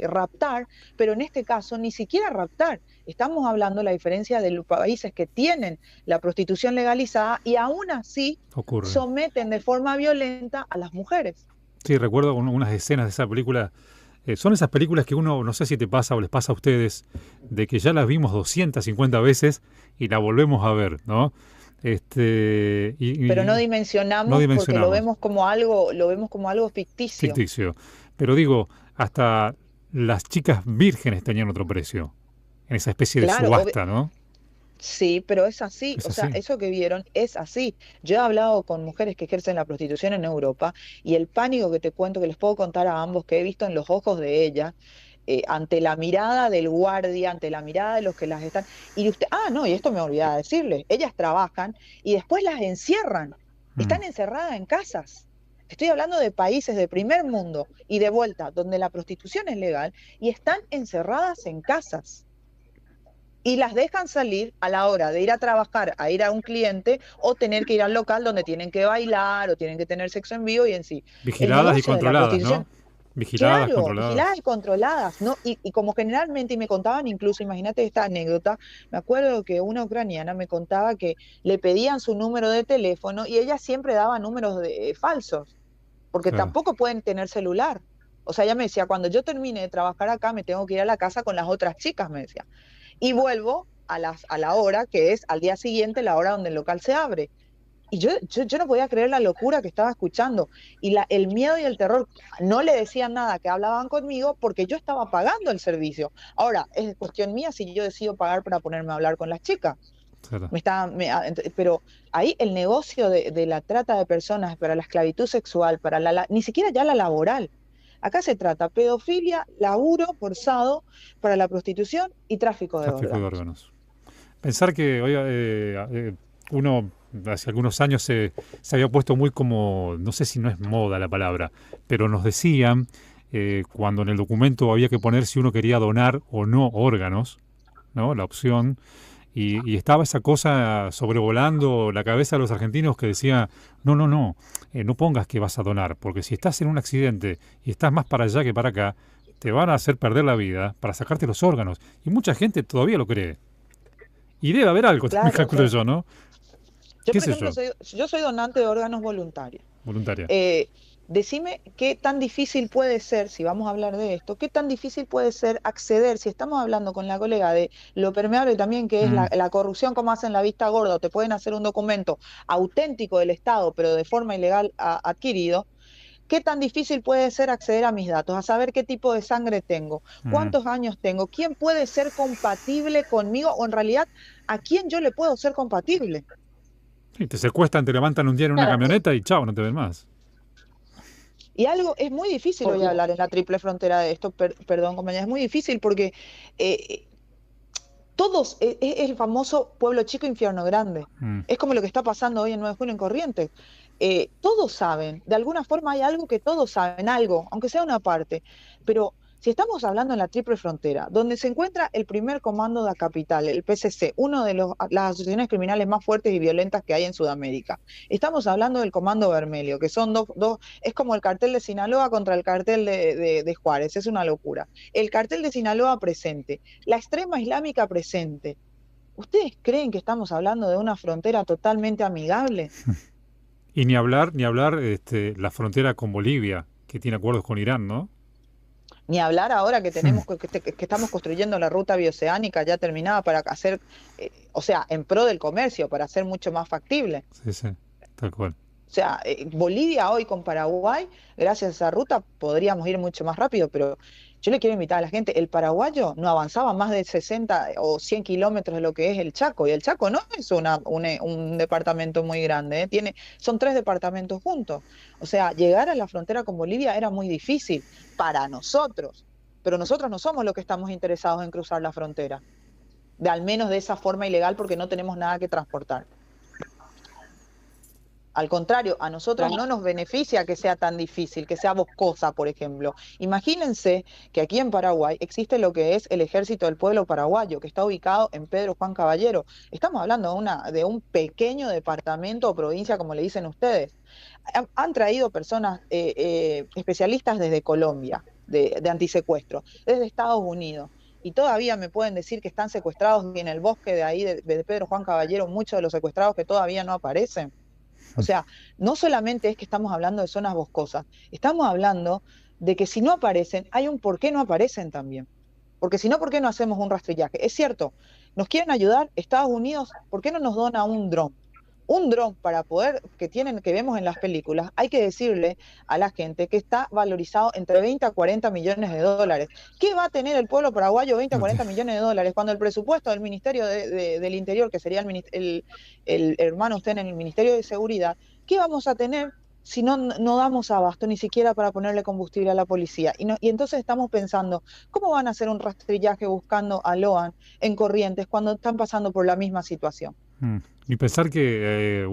raptar, pero en este caso ni siquiera raptar. Estamos hablando de la diferencia de los países que tienen la prostitución legalizada y aún así Ocurre. someten de forma violenta a las mujeres. Sí, recuerdo unas escenas de esa película. Son esas películas que uno, no sé si te pasa o les pasa a ustedes, de que ya las vimos 250 veces y la volvemos a ver, ¿no? Pero no Y no dimensionamos porque dimensionamos, lo vemos como algo ficticio. ficticio. Pero digo, hasta las chicas vírgenes tenían otro precio, en esa especie de Claro, subasta, ¿no? sí, pero es así, Es o sea, así. eso que vieron es así. Yo he hablado con mujeres que ejercen la prostitución en Europa y el pánico que te cuento, que les puedo contar a ambos, que he visto en los ojos de ellas, ante la mirada del guardia, ante la mirada de los que las están... Y usted, no, y esto me olvidaba decirles, ellas trabajan y después las encierran, Mm. están encerradas en casas. Estoy hablando de países de primer mundo y de vuelta, donde la prostitución es legal y están encerradas en casas y las dejan salir a la hora de ir a trabajar, a ir a un cliente o tener que ir al local donde tienen que bailar o tienen que tener sexo en vivo y en sí. El Vigiladas y negocio de la controladas, prostitución, ¿no? Vigiladas, claro, vigiladas controladas. y controladas, ¿no? Y como generalmente, y me contaban incluso, imagínate esta anécdota, me acuerdo que una ucraniana me contaba que le pedían su número de teléfono y ella siempre daba números falsos, porque Claro. tampoco pueden tener celular. O sea, ella me decía, cuando yo termine de trabajar acá, me tengo que ir a la casa con las otras chicas, me decía y vuelvo a la hora que es al día siguiente, la hora donde el local se abre. Y yo no podía creer la locura que estaba escuchando. Y el miedo y el terror, no le decían nada, que hablaban conmigo porque yo estaba pagando el servicio. Ahora, es cuestión mía si yo decido pagar para ponerme a hablar con las chicas. Claro. Pero ahí el negocio de la trata de personas para la esclavitud sexual, ni siquiera ya la laboral. Acá se trata pedofilia, laburo forzado para la prostitución y tráfico de Tráfico de órganos. órganos. Pensar que oiga, uno hace algunos años se había puesto muy como, no sé si no es moda la palabra, pero nos decían cuando en el documento había que poner si uno quería donar o no órganos, ¿no? La opción. Y estaba esa cosa sobrevolando la cabeza de los argentinos que decía, no pongas que vas a donar, porque si estás en un accidente y estás más para allá que para acá, te van a hacer perder la vida para sacarte los órganos. Y mucha gente todavía lo cree. Y debe haber algo, también Claro, o calculo sea, yo, ¿no? yo ¿Qué por sé ejemplo yo? yo soy donante de órganos voluntarios. Voluntaria. Eh, Decime qué tan difícil puede ser, si vamos a hablar de esto, qué tan difícil puede ser acceder, si estamos hablando con la colega de lo permeable también que es Mm, la corrupción, como hacen la vista gorda, o te pueden hacer un documento auténtico del Estado, pero de forma ilegal adquirido. ¿Qué tan difícil puede ser acceder a mis datos, a saber qué tipo de sangre tengo, mm. cuántos años tengo, quién puede ser compatible conmigo o en realidad a quién yo le puedo ser compatible? Y te secuestran, te levantan un día en una Claro, camioneta y chao, no te ven más. Y algo es muy difícil hoy porque hablar en la triple frontera de esto, perdón, compañera, es muy difícil porque eh, todos, es el famoso pueblo chico, infierno grande. Mm. Es como lo que está pasando hoy en 9 de junio en Corrientes. Todos saben, de alguna forma hay algo que todos saben, algo, aunque sea una parte, pero si estamos hablando en la triple frontera, donde se encuentra el primer comando de la capital, el PCC, uno de las asociaciones criminales más fuertes y violentas que hay en Sudamérica, estamos hablando del Comando Vermelho, que son es como el cartel de Sinaloa contra el cartel de Juárez, es una locura. El cartel de Sinaloa presente, la extrema islámica presente. ¿Ustedes creen que estamos hablando de una frontera totalmente amigable? Y ni hablar la frontera con Bolivia, que tiene acuerdos con Irán, ¿no? Ni hablar ahora que que estamos construyendo la ruta bioceánica ya terminada para hacer, o sea, en pro del comercio, para hacer mucho más factible. Sí, sí, tal cual. O sea, Bolivia hoy con Paraguay, gracias a esa ruta, podríamos ir mucho más rápido, pero yo le quiero invitar a la gente, el paraguayo no avanzaba más de 60 o 100 kilómetros de lo que es el Chaco, y el Chaco no es un departamento muy grande, son 3 departamentos juntos. O sea, llegar a la frontera con Bolivia era muy difícil para nosotros, pero nosotros no somos los que estamos interesados en cruzar la frontera, de al menos de esa forma ilegal porque no tenemos nada que transportar. Al contrario, a nosotros no nos beneficia que sea tan difícil, que sea boscosa, por ejemplo. Imagínense que aquí en Paraguay existe lo que es el Ejército del Pueblo Paraguayo, que está ubicado en Pedro Juan Caballero. Estamos hablando de un pequeño departamento o provincia, como le dicen ustedes. Han traído personas especialistas desde Colombia, de antisecuestro, desde Estados Unidos. Y todavía me pueden decir que están secuestrados en el bosque de ahí, de Pedro Juan Caballero, muchos de los secuestrados que todavía no aparecen. O sea, no solamente es que estamos hablando de zonas boscosas, estamos hablando de que si no aparecen, hay un por qué no aparecen también. Porque si no, ¿por qué no hacemos un rastrillaje? Es cierto, nos quieren ayudar Estados Unidos, ¿por qué no nos dona un dron? Un dron para poder, que vemos en las películas, hay que decirle a la gente que está valorizado entre 20 a 40 millones de dólares. ¿Qué va a tener el pueblo paraguayo 20 a 40 millones de dólares cuando el presupuesto del Ministerio del Interior, que sería el hermano usted en el Ministerio de Seguridad, qué vamos a tener si no damos abasto ni siquiera para ponerle combustible a la policía? Y entonces estamos pensando, ¿cómo van a hacer un rastrillaje buscando a Loan en Corrientes cuando están pasando por la misma situación? Mm. Y pensar que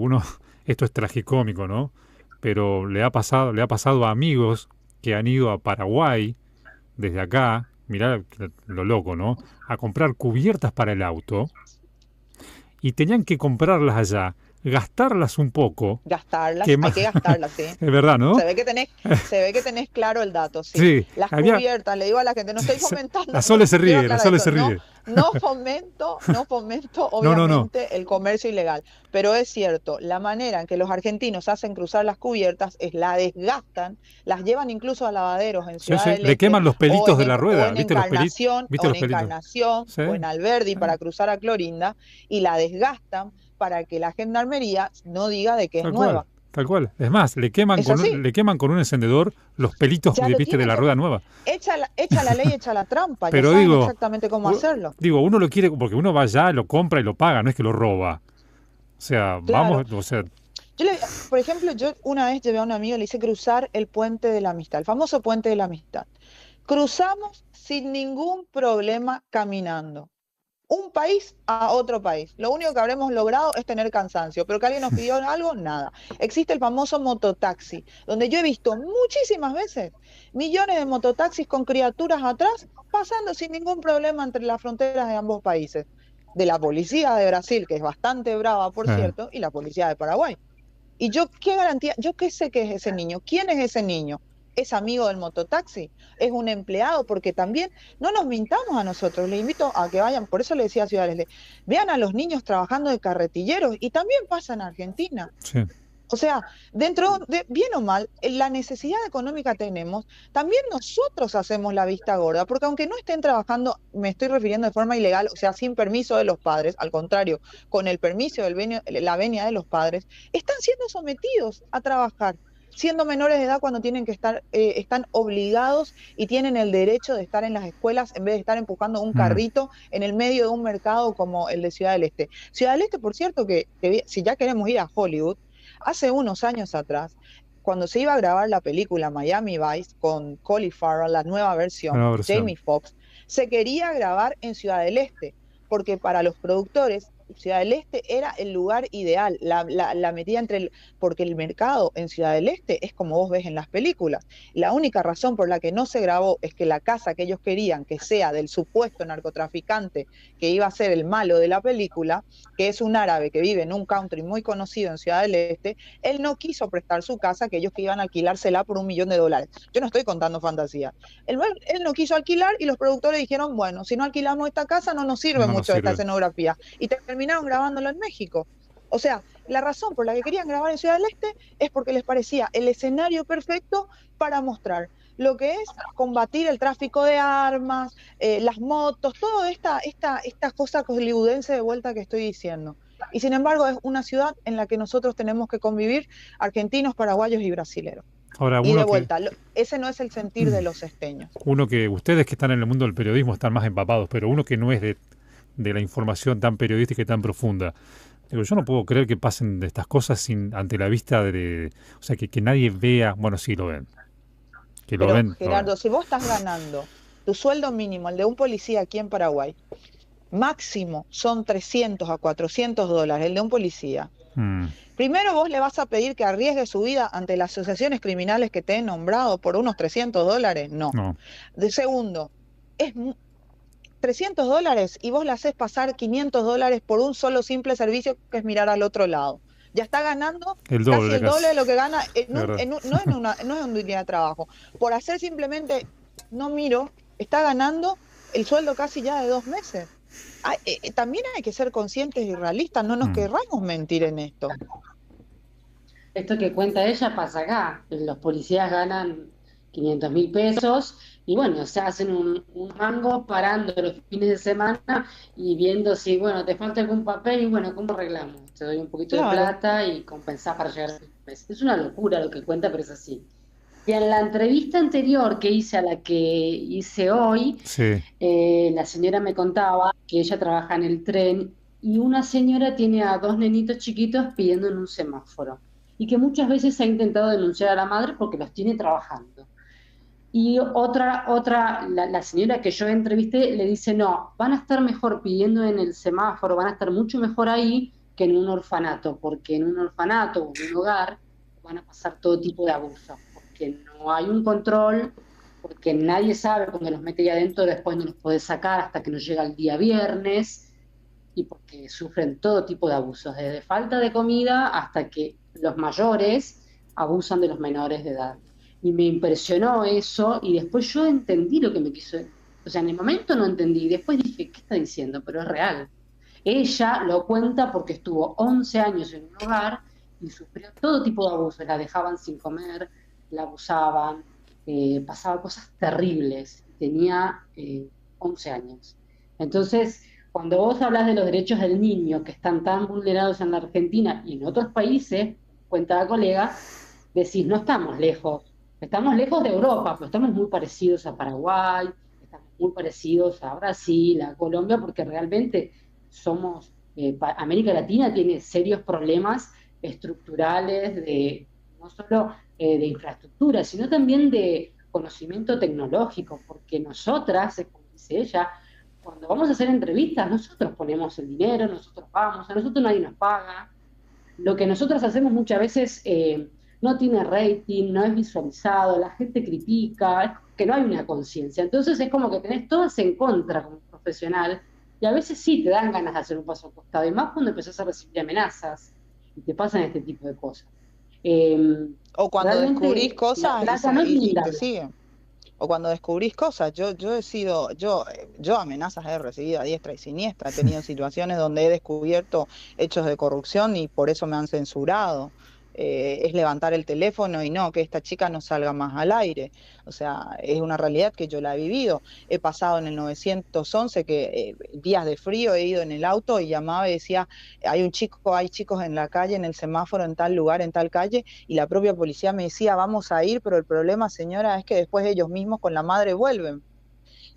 esto es tragicómico, ¿no? Pero le ha pasado a amigos que han ido a Paraguay desde acá, mirá lo loco, ¿no? A comprar cubiertas para el auto y tenían que comprarlas allá, gastarlas un poco, Gastarlas, hay que gastarlas, sí. es verdad, ¿no? Se ve que tenés claro el dato, sí. Sí, Las cubiertas, le digo a la gente, no estoy fomentando. La Sole se ríe, la Sole se No, ríe. no fomento obviamente el comercio ilegal, pero es cierto, la manera en que los argentinos hacen cruzar las cubiertas es la desgastan, las llevan incluso a lavaderos en Ciudad del Le Este, queman los pelitos de la rueda, o en ¿viste los pelitos? ¿Viste o en los pelitos? Encarnación, Sí. o en Alberdi para cruzar a Clorinda, y la desgastan para que la gendarmería no diga de que es Tal nueva. cual, tal cual. Es más, le queman Es así, le queman con un encendedor los pelitos, ya lo viste, de tienen la que, rueda nueva. echa la ley, echa la trampa, ya Pero saben digo, exactamente cómo hacerlo. uno lo quiere porque uno va allá, lo compra y lo paga, no es que lo roba. O sea, Claro. vamos, o sea, Por ejemplo, yo una vez llevé a un amigo, le hice cruzar el puente de la amistad, el famoso puente de la amistad. Cruzamos sin ningún problema caminando. Un país a otro país. Lo único que habremos logrado es tener cansancio, pero que alguien nos pidió algo, nada. Existe el famoso mototaxi, donde yo he visto muchísimas veces millones de mototaxis con criaturas atrás, pasando sin ningún problema entre las fronteras de ambos países. De la policía de Brasil, que es bastante brava, por eh, cierto, y la policía de Paraguay. Y yo, ¿qué garantía? Yo qué sé que es ese niño. ¿Quién es ese niño? ¿Es amigo del mototaxi? ¿Es un empleado? Porque también no nos mintamos a nosotros. Les invito a que vayan, por eso le decía a Ciudad del Este, vean a los niños trabajando de carretilleros y también pasa en Argentina. sí. O sea, dentro de, bien o mal, la necesidad económica tenemos, también nosotros hacemos la vista gorda, porque aunque no estén trabajando, me estoy refiriendo de forma ilegal, o sea, sin permiso de los padres, al contrario, con el permiso la venia de los padres, están siendo sometidos a trabajar, siendo menores de edad cuando tienen que estar, están obligados y tienen el derecho de estar en las escuelas en vez de estar empujando un Mm. carrito en el medio de un mercado como el de Ciudad del Este. Ciudad del Este, por cierto, que si ya queremos ir a Hollywood, hace unos años atrás, cuando se iba a grabar la película Miami Vice con Colin Farrell, la nueva versión, Nueva versión. Jamie Foxx, se quería grabar en Ciudad del Este, porque para los productores Ciudad del Este era el lugar ideal, la metida porque el mercado en Ciudad del Este es como vos ves en las películas. La única razón por la que no se grabó es que la casa que ellos querían que sea del supuesto narcotraficante que iba a ser el malo de la película, que es un árabe que vive en un country muy conocido en Ciudad del Este, él no quiso prestar su casa, que ellos que iban a alquilársela por $1 millón. Yo no estoy contando fantasía. Él no quiso alquilar y los productores dijeron, bueno, si no alquilamos esta casa no nos sirve No nos mucho esta sirve. escenografía. Y terminaron grabándolo en México. O sea, la razón por la que querían grabar en Ciudad del Este es porque les parecía el escenario perfecto para mostrar lo que es combatir el tráfico de armas, las motos, toda esta cosa hollywoodense de vuelta que estoy diciendo. Y sin embargo es una ciudad en la que nosotros tenemos que convivir argentinos, paraguayos y brasileros. Ahora, Y de vuelta, ese no es el sentir de los esteños. uno que ustedes que están en el mundo del periodismo están más empapados, pero uno que no es de la información tan periodística y tan profunda. Digo, yo no puedo creer que pasen de estas cosas ante la vista o sea, que nadie vea, bueno, sí lo ven, que lo Pero ven, lo ven. Gerardo, si vos estás ganando tu sueldo mínimo, el de un policía aquí en Paraguay, máximo son 300 a $400, el de un policía. Mm, Primero vos le vas a pedir que arriesgue su vida ante las asociaciones criminales que te he nombrado por unos $300, no. no, De segundo, es $300 y vos le haces pasar $500 por un solo simple servicio que es mirar al otro lado. Ya está ganando el casi doble el doble casi, de lo que gana de verdad. no es un día de trabajo. Por hacer simplemente, no miro, está ganando el sueldo casi ya de 2 meses. También hay que ser conscientes y realistas, no nos Mm. querramos mentir en esto. Esto que cuenta ella pasa acá. Los policías ganan 500.000 pesos y bueno, se hacen un mango parando los fines de semana y viendo si, bueno, te falta algún papel y bueno, ¿cómo arreglamos? Te doy un poquito de Claro. plata y compensás para llegar a fin de mes. Es una locura lo que cuenta, pero es así. Y en la entrevista anterior que hice a la que hice hoy, Sí, la señora me contaba que ella trabaja en el tren y una señora tiene a dos nenitos chiquitos pidiendo en un semáforo y que muchas veces ha intentado denunciar a la madre porque los tiene trabajando. Y la señora que yo entrevisté le dice, no, van a estar mejor pidiendo en el semáforo, van a estar mucho mejor ahí que en un orfanato, porque en un orfanato o en un hogar van a pasar todo tipo de abusos, porque no hay un control, porque nadie sabe cuando los mete ahí adentro, después no los puede sacar hasta que nos llega el día viernes, y porque sufren todo tipo de abusos, desde falta de comida hasta que los mayores abusan de los menores de edad. Y me impresionó eso y después yo entendí lo que me quiso. O sea, en el momento no entendí, después dije, ¿qué está diciendo? Pero es real. Ella lo cuenta porque estuvo 11 años en un hogar y sufrió todo tipo de abusos. La dejaban sin comer, la abusaban, pasaba cosas terribles. Tenía 11 años. Entonces, cuando vos hablas de los derechos del niño que están tan vulnerados en la Argentina y en otros países, cuenta la colega, decís, no estamos lejos de Europa, pero estamos muy parecidos a Paraguay, estamos muy parecidos a Brasil, a Colombia, porque realmente somos, América Latina tiene serios problemas estructurales de no solo de infraestructura, sino también de conocimiento tecnológico, porque nosotras, como dice ella, cuando vamos a hacer entrevistas, nosotros ponemos el dinero, nosotros vamos, a nosotros nadie nos paga. Lo que nosotros hacemos muchas veces no tiene rating, no es visualizado, la gente critica, es que no hay una conciencia. Entonces es como que tenés todas en contra como profesional y a veces sí te dan ganas de hacer un paso al costado, y más cuando empezás a recibir amenazas y te pasan este tipo de cosas. Eh, O cuando descubrís realmente la cosas trata no es y linda. te siguen. O cuando descubrís cosas, yo he sido, yo amenazas he recibido a diestra y siniestra, he tenido situaciones donde he descubierto hechos de corrupción y por eso me han censurado. Es levantar el teléfono y no, que esta chica no salga más al aire. O sea, es una realidad que yo la he vivido. He pasado en el 911 que días de frío he ido en el auto y llamaba y decía, hay chicos en la calle, en el semáforo, en tal lugar, en tal calle, y la propia policía me decía, vamos a ir, pero el problema, señora, es que después ellos mismos con la madre vuelven.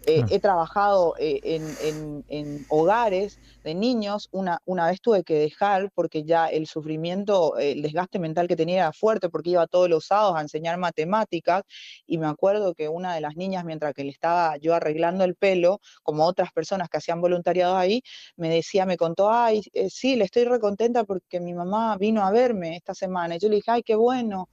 Claro. He trabajado en hogares de niños, una vez tuve que dejar porque ya el sufrimiento, el desgaste mental que tenía era fuerte porque iba todos los sábados a enseñar matemáticas y me acuerdo que una de las niñas, mientras que le estaba yo arreglando el pelo, como otras personas que hacían voluntariado ahí, me decía, me contó, ay, sí, le estoy recontenta porque mi mamá vino a verme esta semana. Y yo le dije, ay, qué bueno,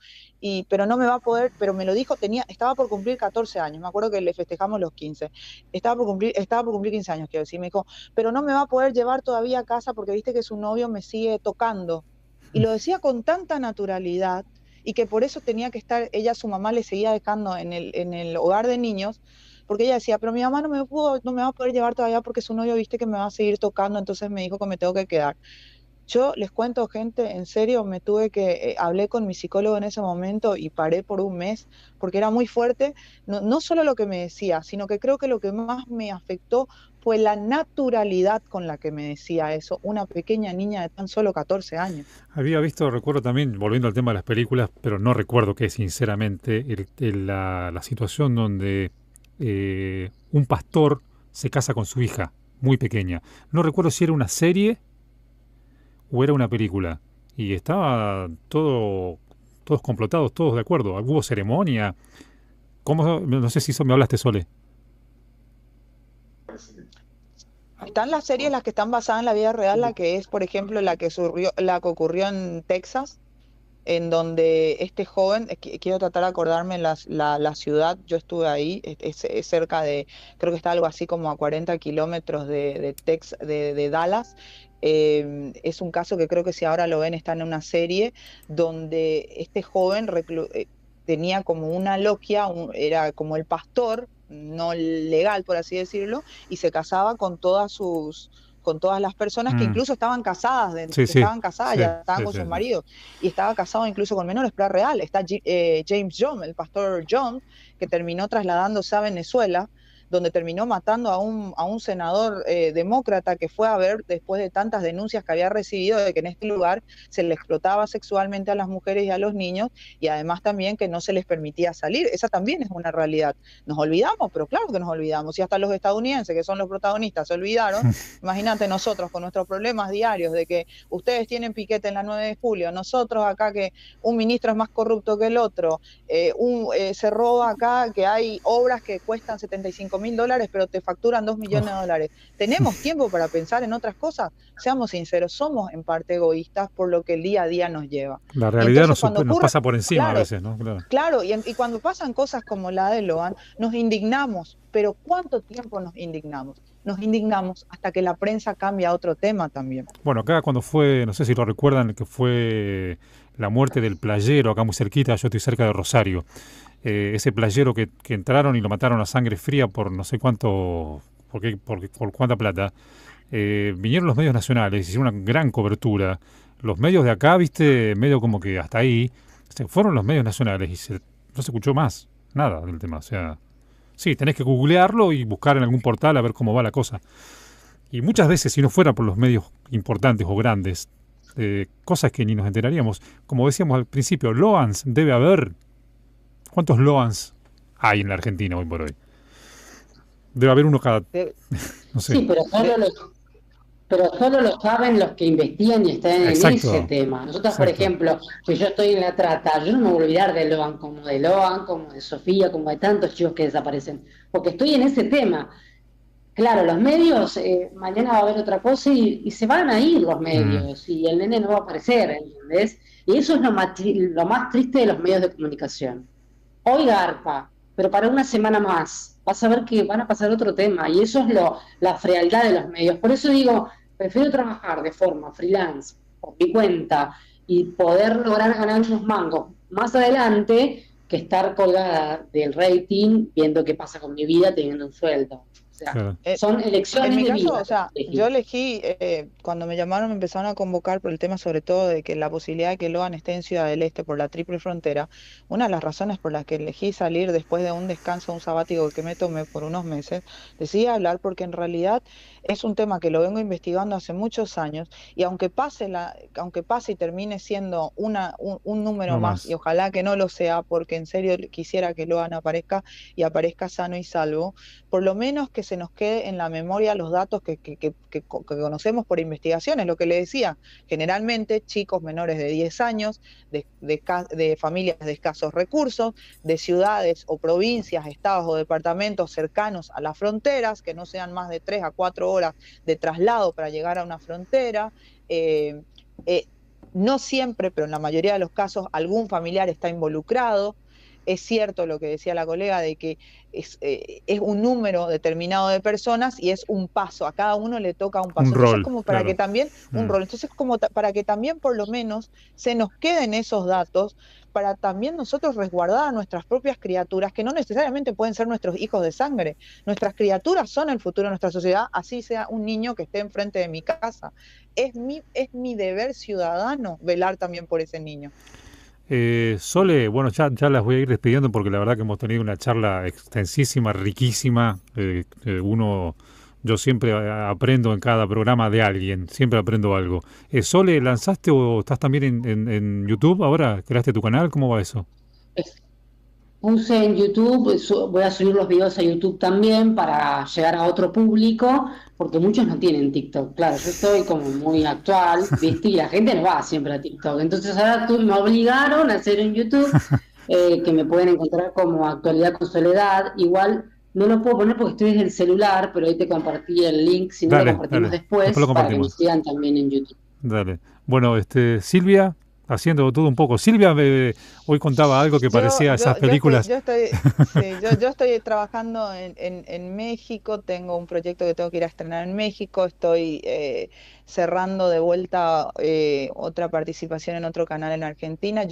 pero no me va a poder, pero me lo dijo, estaba por cumplir 14 años, me acuerdo que le festejamos los 15. Estaba por cumplir 15 años, quiero decir, me dijo, pero no me va a poder llevar todavía a casa porque viste que su novio me sigue tocando. Y lo decía con tanta naturalidad y que por eso tenía que estar, su mamá le seguía dejando en el hogar de niños, porque ella decía, pero mi mamá no me va a poder llevar todavía porque su novio viste que me va a seguir tocando, entonces me dijo que me tengo que quedar. Yo les cuento, gente, en serio, hablé con mi psicólogo en ese momento y paré por un mes porque era muy fuerte, no solo lo que me decía, sino que creo que lo que más me afectó fue la naturalidad con la que me decía eso, una pequeña niña de tan solo 14 años. Había visto, recuerdo también, volviendo al tema de las películas, pero no recuerdo que sinceramente la situación donde un pastor se casa con su hija, muy pequeña. No recuerdo si era una serie o era una película. Y estaba todos complotados, todos de acuerdo. Hubo ceremonia. ¿Cómo? No sé si eso me hablaste, Sole. Están las series las que están basadas en la vida real, la que es, por ejemplo, la que ocurrió en Texas, en donde este joven, quiero tratar de acordarme la ciudad, yo estuve ahí, es cerca de, creo que está algo así como a 40 kilómetros de Dallas. Es un caso que creo que si ahora lo ven está en una serie donde este joven tenía como una logia, era como el pastor, no legal por así decirlo, y se casaba con todas las personas que Mm. incluso estaban casadas, Sí, que sí, estaban casadas, sí, ya estaban sí, con sí, sus sí. maridos, y estaba casado incluso con menores, pero era real. Está James Jones, el pastor Jones, que terminó trasladándose a Venezuela, donde terminó matando a un senador demócrata que fue a ver después de tantas denuncias que había recibido de que en este lugar se le explotaba sexualmente a las mujeres y a los niños, y además también que no se les permitía salir. Esa también es una realidad. Nos olvidamos, pero claro que nos olvidamos, y hasta los estadounidenses, que son los protagonistas, se olvidaron. Imagínate nosotros con nuestros problemas diarios de que ustedes tienen piquete en la 9 de julio, nosotros acá que un ministro es más corrupto que el otro, se roba acá que hay obras que cuestan $75.000 pero te facturan 2 millones de Oh, dólares. ¿Tenemos tiempo para pensar en otras cosas? Seamos sinceros, somos en parte egoístas por lo que el día a día nos lleva. la Y realidad entonces cuando nos ocurre, pasa por encima a claro, veces, ¿no? Claro. claro, y cuando pasan cosas como la de Loan, nos indignamos, pero ¿cuánto tiempo nos indignamos? Nos indignamos hasta que la prensa cambia a otro tema también. Bueno, acá cuando fue, no sé si lo recuerdan, que fue la muerte del playero, acá muy cerquita, yo estoy cerca de Rosario. Ese playero que entraron y lo mataron a sangre fría por no sé cuánto, por cuánta plata. Vinieron los medios nacionales, hicieron una gran cobertura. Los medios de acá, viste, medio como que hasta ahí, fueron los medios nacionales y no se escuchó más nada del tema. O sea, sí, tenés que googlearlo y buscar en algún portal a ver cómo va la cosa. y muchas veces, si no fuera por los medios importantes o grandes, cosas que ni nos enteraríamos. Como decíamos al principio, Loans debe haber. ¿Cuántos Loans hay en la Argentina hoy por hoy? Debe haber uno cada... no sé. Sí, pero solo lo saben los que investigan y están Exacto. en ese tema. Nosotros, por Exacto. ejemplo, si yo estoy en la trata, yo no me voy a olvidar de Loan, como de Sofía, como de tantos chicos que desaparecen, porque estoy en ese tema. Claro, los medios, mañana va a haber otra cosa y se van a ir los medios y el nene no va a aparecer, ¿entendés? Y eso es lo más triste de los medios de comunicación. Hoy garpa, pero para una semana más vas a ver que van a pasar otro tema y eso es la frialdad de los medios. Por eso digo, prefiero trabajar de forma freelance, por mi cuenta y poder lograr ganar unos mangos más adelante que estar colgada del rating viendo qué pasa con mi vida teniendo un sueldo. O sea, Claro. son elecciones En mi de caso, vida. o sea, yo elegí, cuando me llamaron, me empezaron a convocar por el tema sobre todo de que la posibilidad de que Loan esté en Ciudad del Este por la triple frontera. Una de las razones por las que elegí salir después de un descanso, un sabático que me tomé por unos meses, decidí hablar porque en realidad es un tema que lo vengo investigando hace muchos años y aunque pase y termine siendo un número No más, más. y ojalá que no lo sea, porque en serio quisiera que Loan aparezca y aparezca sano y salvo, por lo menos que se nos quede en la memoria los datos que conocemos por investigaciones, lo que le decía, generalmente chicos menores de 10 años, de familias de escasos recursos, de ciudades o provincias, estados o departamentos cercanos a las fronteras, que no sean más de 3 a 4 horas de traslado para llegar a una frontera. No siempre, pero en la mayoría de los casos, algún familiar está involucrado. Es cierto lo que decía la colega de que es un número determinado de personas y es un paso, a cada uno le toca un paso. Un Entonces, rol, como para claro. que también, un rol, entonces como para que también por lo menos se nos queden esos datos, para también nosotros resguardar a nuestras propias criaturas, que no necesariamente pueden ser nuestros hijos de sangre. Nuestras criaturas son el futuro de nuestra sociedad, así sea un niño que esté enfrente de mi casa. Es mi deber ciudadano velar también por ese niño. Sole, bueno, ya las voy a ir despidiendo porque la verdad que hemos tenido una charla extensísima, riquísima. Yo siempre aprendo en cada programa de alguien, siempre aprendo algo. Sole, ¿lanzaste o estás también en YouTube ahora? ¿Creaste tu canal? ¿Cómo va eso? Puse en YouTube, voy a subir los videos a YouTube también para llegar a otro público, porque muchos no tienen TikTok. Claro, yo estoy como muy actual, ¿viste? Y la gente no va siempre a TikTok. Entonces ahora me obligaron a hacer en YouTube, que me pueden encontrar como Actualidad con Soledad. Igual no lo puedo poner porque estoy desde el celular, pero ahí te compartí el link, si no lo Dale, compartimos dale. Después lo después, para que me compartimos. sigan también en YouTube. Dale. Bueno, Silvia, haciendo todo un poco. Silvia hoy contaba algo que parecía esas películas. Yo estoy trabajando en México, tengo un proyecto que tengo que ir a estrenar en México, estoy cerrando de vuelta otra participación en otro canal en Argentina.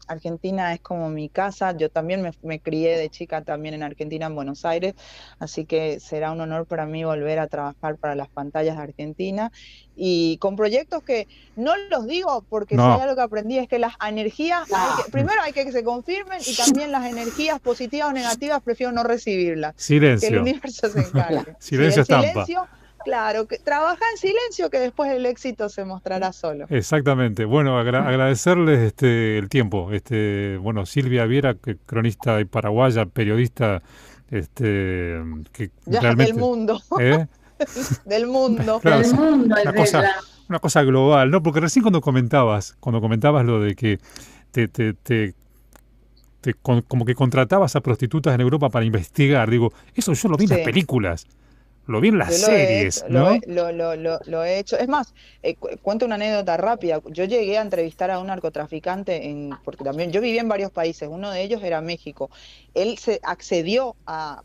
Argentina es como mi casa, yo también me crié de chica también en Argentina, en Buenos Aires, así que será un honor para mí volver a trabajar para las pantallas de Argentina y con proyectos que no los digo porque si hay No. algo que aprendí es que las energías, primero hay que se confirmen y también las energías positivas o negativas prefiero no recibirlas. Silencio. Que el universo se encargue. Silencio estampa. Silencio, claro, que trabaja en silencio que después el éxito se mostrará solo. Exactamente. Bueno, agradecerles el tiempo. Bueno, Silvia Viera, cronista y paraguaya, periodista, que ya realmente, del mundo. Del mundo. Claro, del mundo una cosa global, ¿no? Porque recién cuando comentabas lo de que como que contratabas a prostitutas en Europa para investigar, digo, eso yo lo vi en las películas. Lo vi en las series, ¿no? Lo he hecho. Es más, cuento una anécdota rápida. Yo llegué a entrevistar a un narcotraficante, porque también yo viví en varios países, uno de ellos era México. Él se accedió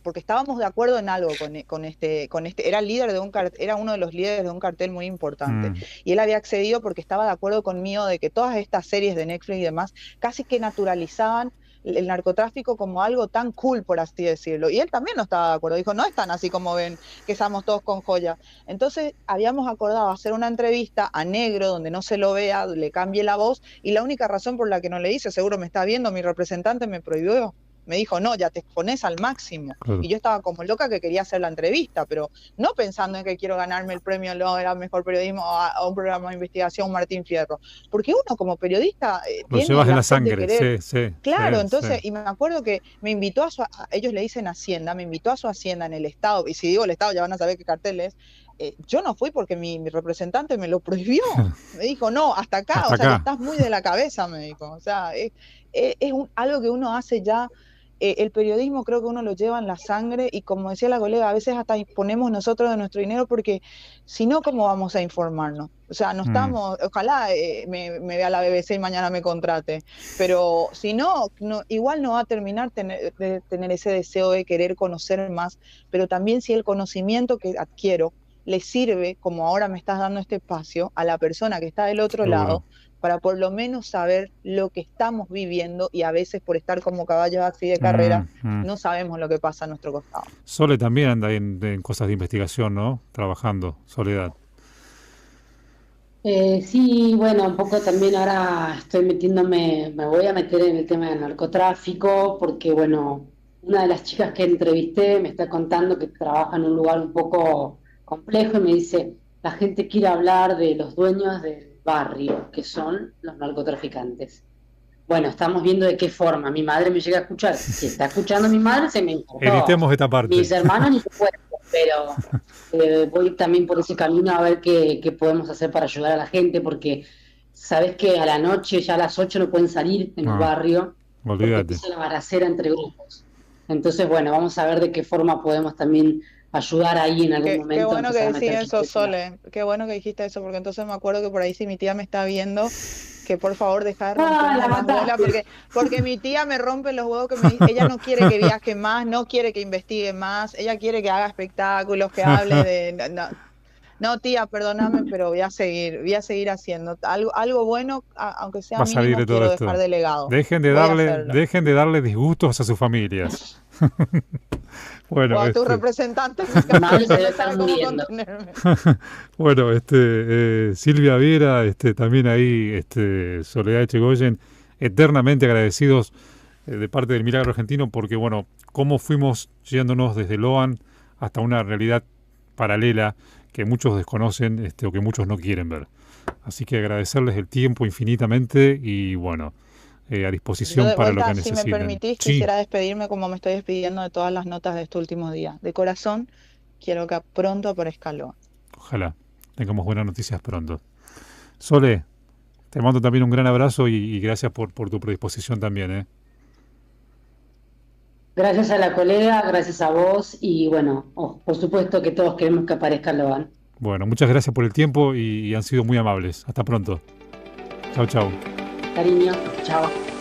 porque estábamos de acuerdo en algo con este, era el líder de era uno de los líderes de un cartel muy importante. Y él había accedido porque estaba de acuerdo conmigo de que todas estas series de Netflix y demás casi que naturalizaban el narcotráfico como algo tan cool, por así decirlo. Y él también no estaba de acuerdo, dijo, no es tan así como ven, que estamos todos con joyas. Entonces habíamos acordado hacer una entrevista a negro, donde no se lo vea, le cambie la voz, y la única razón por la que no le hice, seguro me está viendo, mi representante me prohibió. Me dijo, no, ya te expones al máximo. Claro. Y yo estaba como loca que quería hacer la entrevista, pero no pensando en que quiero ganarme el premio Lola, mejor periodismo, o un programa de investigación Martín Fierro. Porque uno como periodista Lo tiene llevas en la sed de sangre, querer. sí. Claro, Sí, entonces, sí. y me acuerdo que me invitó ellos le dicen Hacienda, me invitó a su Hacienda en el Estado, y si digo el Estado ya van a saber qué cartel es. Yo no fui porque mi representante me lo prohibió. Me dijo, no, hasta acá, Hasta o sea, ya acá. estás muy de la cabeza, me dijo. O sea, algo que uno hace ya. El periodismo creo que uno lo lleva en la sangre y como decía la colega, a veces hasta ponemos nosotros de nuestro dinero porque si no, ¿cómo vamos a informarnos? O sea, no estamos, ojalá me vea la BBC y mañana me contrate, pero si no, igual no va a terminar de tener ese deseo de querer conocer más, pero también si el conocimiento que adquiero le sirve, como ahora me estás dando este espacio, a la persona que está del otro Seguro. lado, para por lo menos saber lo que estamos viviendo y a veces por estar como caballos así de carrera, no sabemos lo que pasa a nuestro costado. Sole también anda en cosas de investigación, ¿no? Trabajando, Soledad. Sí, bueno, un poco también ahora estoy metiéndome, me voy a meter en el tema del narcotráfico, porque bueno, una de las chicas que entrevisté me está contando que trabaja en un lugar un poco complejo y me dice, la gente quiere hablar de los dueños del barrio, que son los narcotraficantes. Bueno, estamos viendo de qué forma. Mi madre me llega a escuchar. Si está escuchando mi madre, se me importó. Editemos esta parte. Mis hermanos ni te cuento, pero voy también por ese camino a ver qué podemos hacer para ayudar a la gente, porque sabes que a la noche, ya a las 8 no pueden salir en el Ah, barrio, porque olvídate. empieza la balacera entre grupos. Entonces, bueno, vamos a ver de qué forma podemos también ayudar ahí en algún Qué momento a bueno que empezar a decís meter eso, gente. Sole. Qué bueno que dijiste eso, porque entonces me acuerdo que por ahí si mi tía me está viendo, que por favor deja de ¡Ah, la romperme las bolas, mataste! porque mi tía me rompe los huevos, ella no quiere que viaje más, no quiere que investigue más, ella quiere que haga espectáculos, que hable de... No, no, tía, perdóname, pero voy a seguir haciendo algo bueno, aunque sea Va a salir mínimo, de todo quiero dejar esto. de legado. Voy a hacerlo. Dejen de darle disgustos a sus familias. O Bueno, a tu representante en mi Mi madre caso, se que debe no estar sabe cómo muriendo. contenerme. bueno, Silvia Viera, también ahí, Soledad Echegoyen, eternamente agradecidos de parte del Milagro Argentino, porque bueno, cómo fuimos yéndonos desde Loan hasta una realidad paralela que muchos desconocen, o que muchos no quieren ver. Así que agradecerles el tiempo infinitamente y bueno, a Yo disposición de para lo que vuelta, si me necesiten. permitís, Sí, quisiera despedirme como me estoy despidiendo de todas las notas de este último día. De corazón, quiero que pronto aparezca Loa. ojalá tengamos buenas noticias pronto. Sole, te mando también un gran abrazo y gracias por tu predisposición también, ¿eh? Gracias a la colega, gracias a vos y bueno, por supuesto que todos queremos que aparezca Logan. Bueno, muchas gracias por el tiempo y han sido muy amables. Hasta pronto. Chao, chao. Cariño, chao.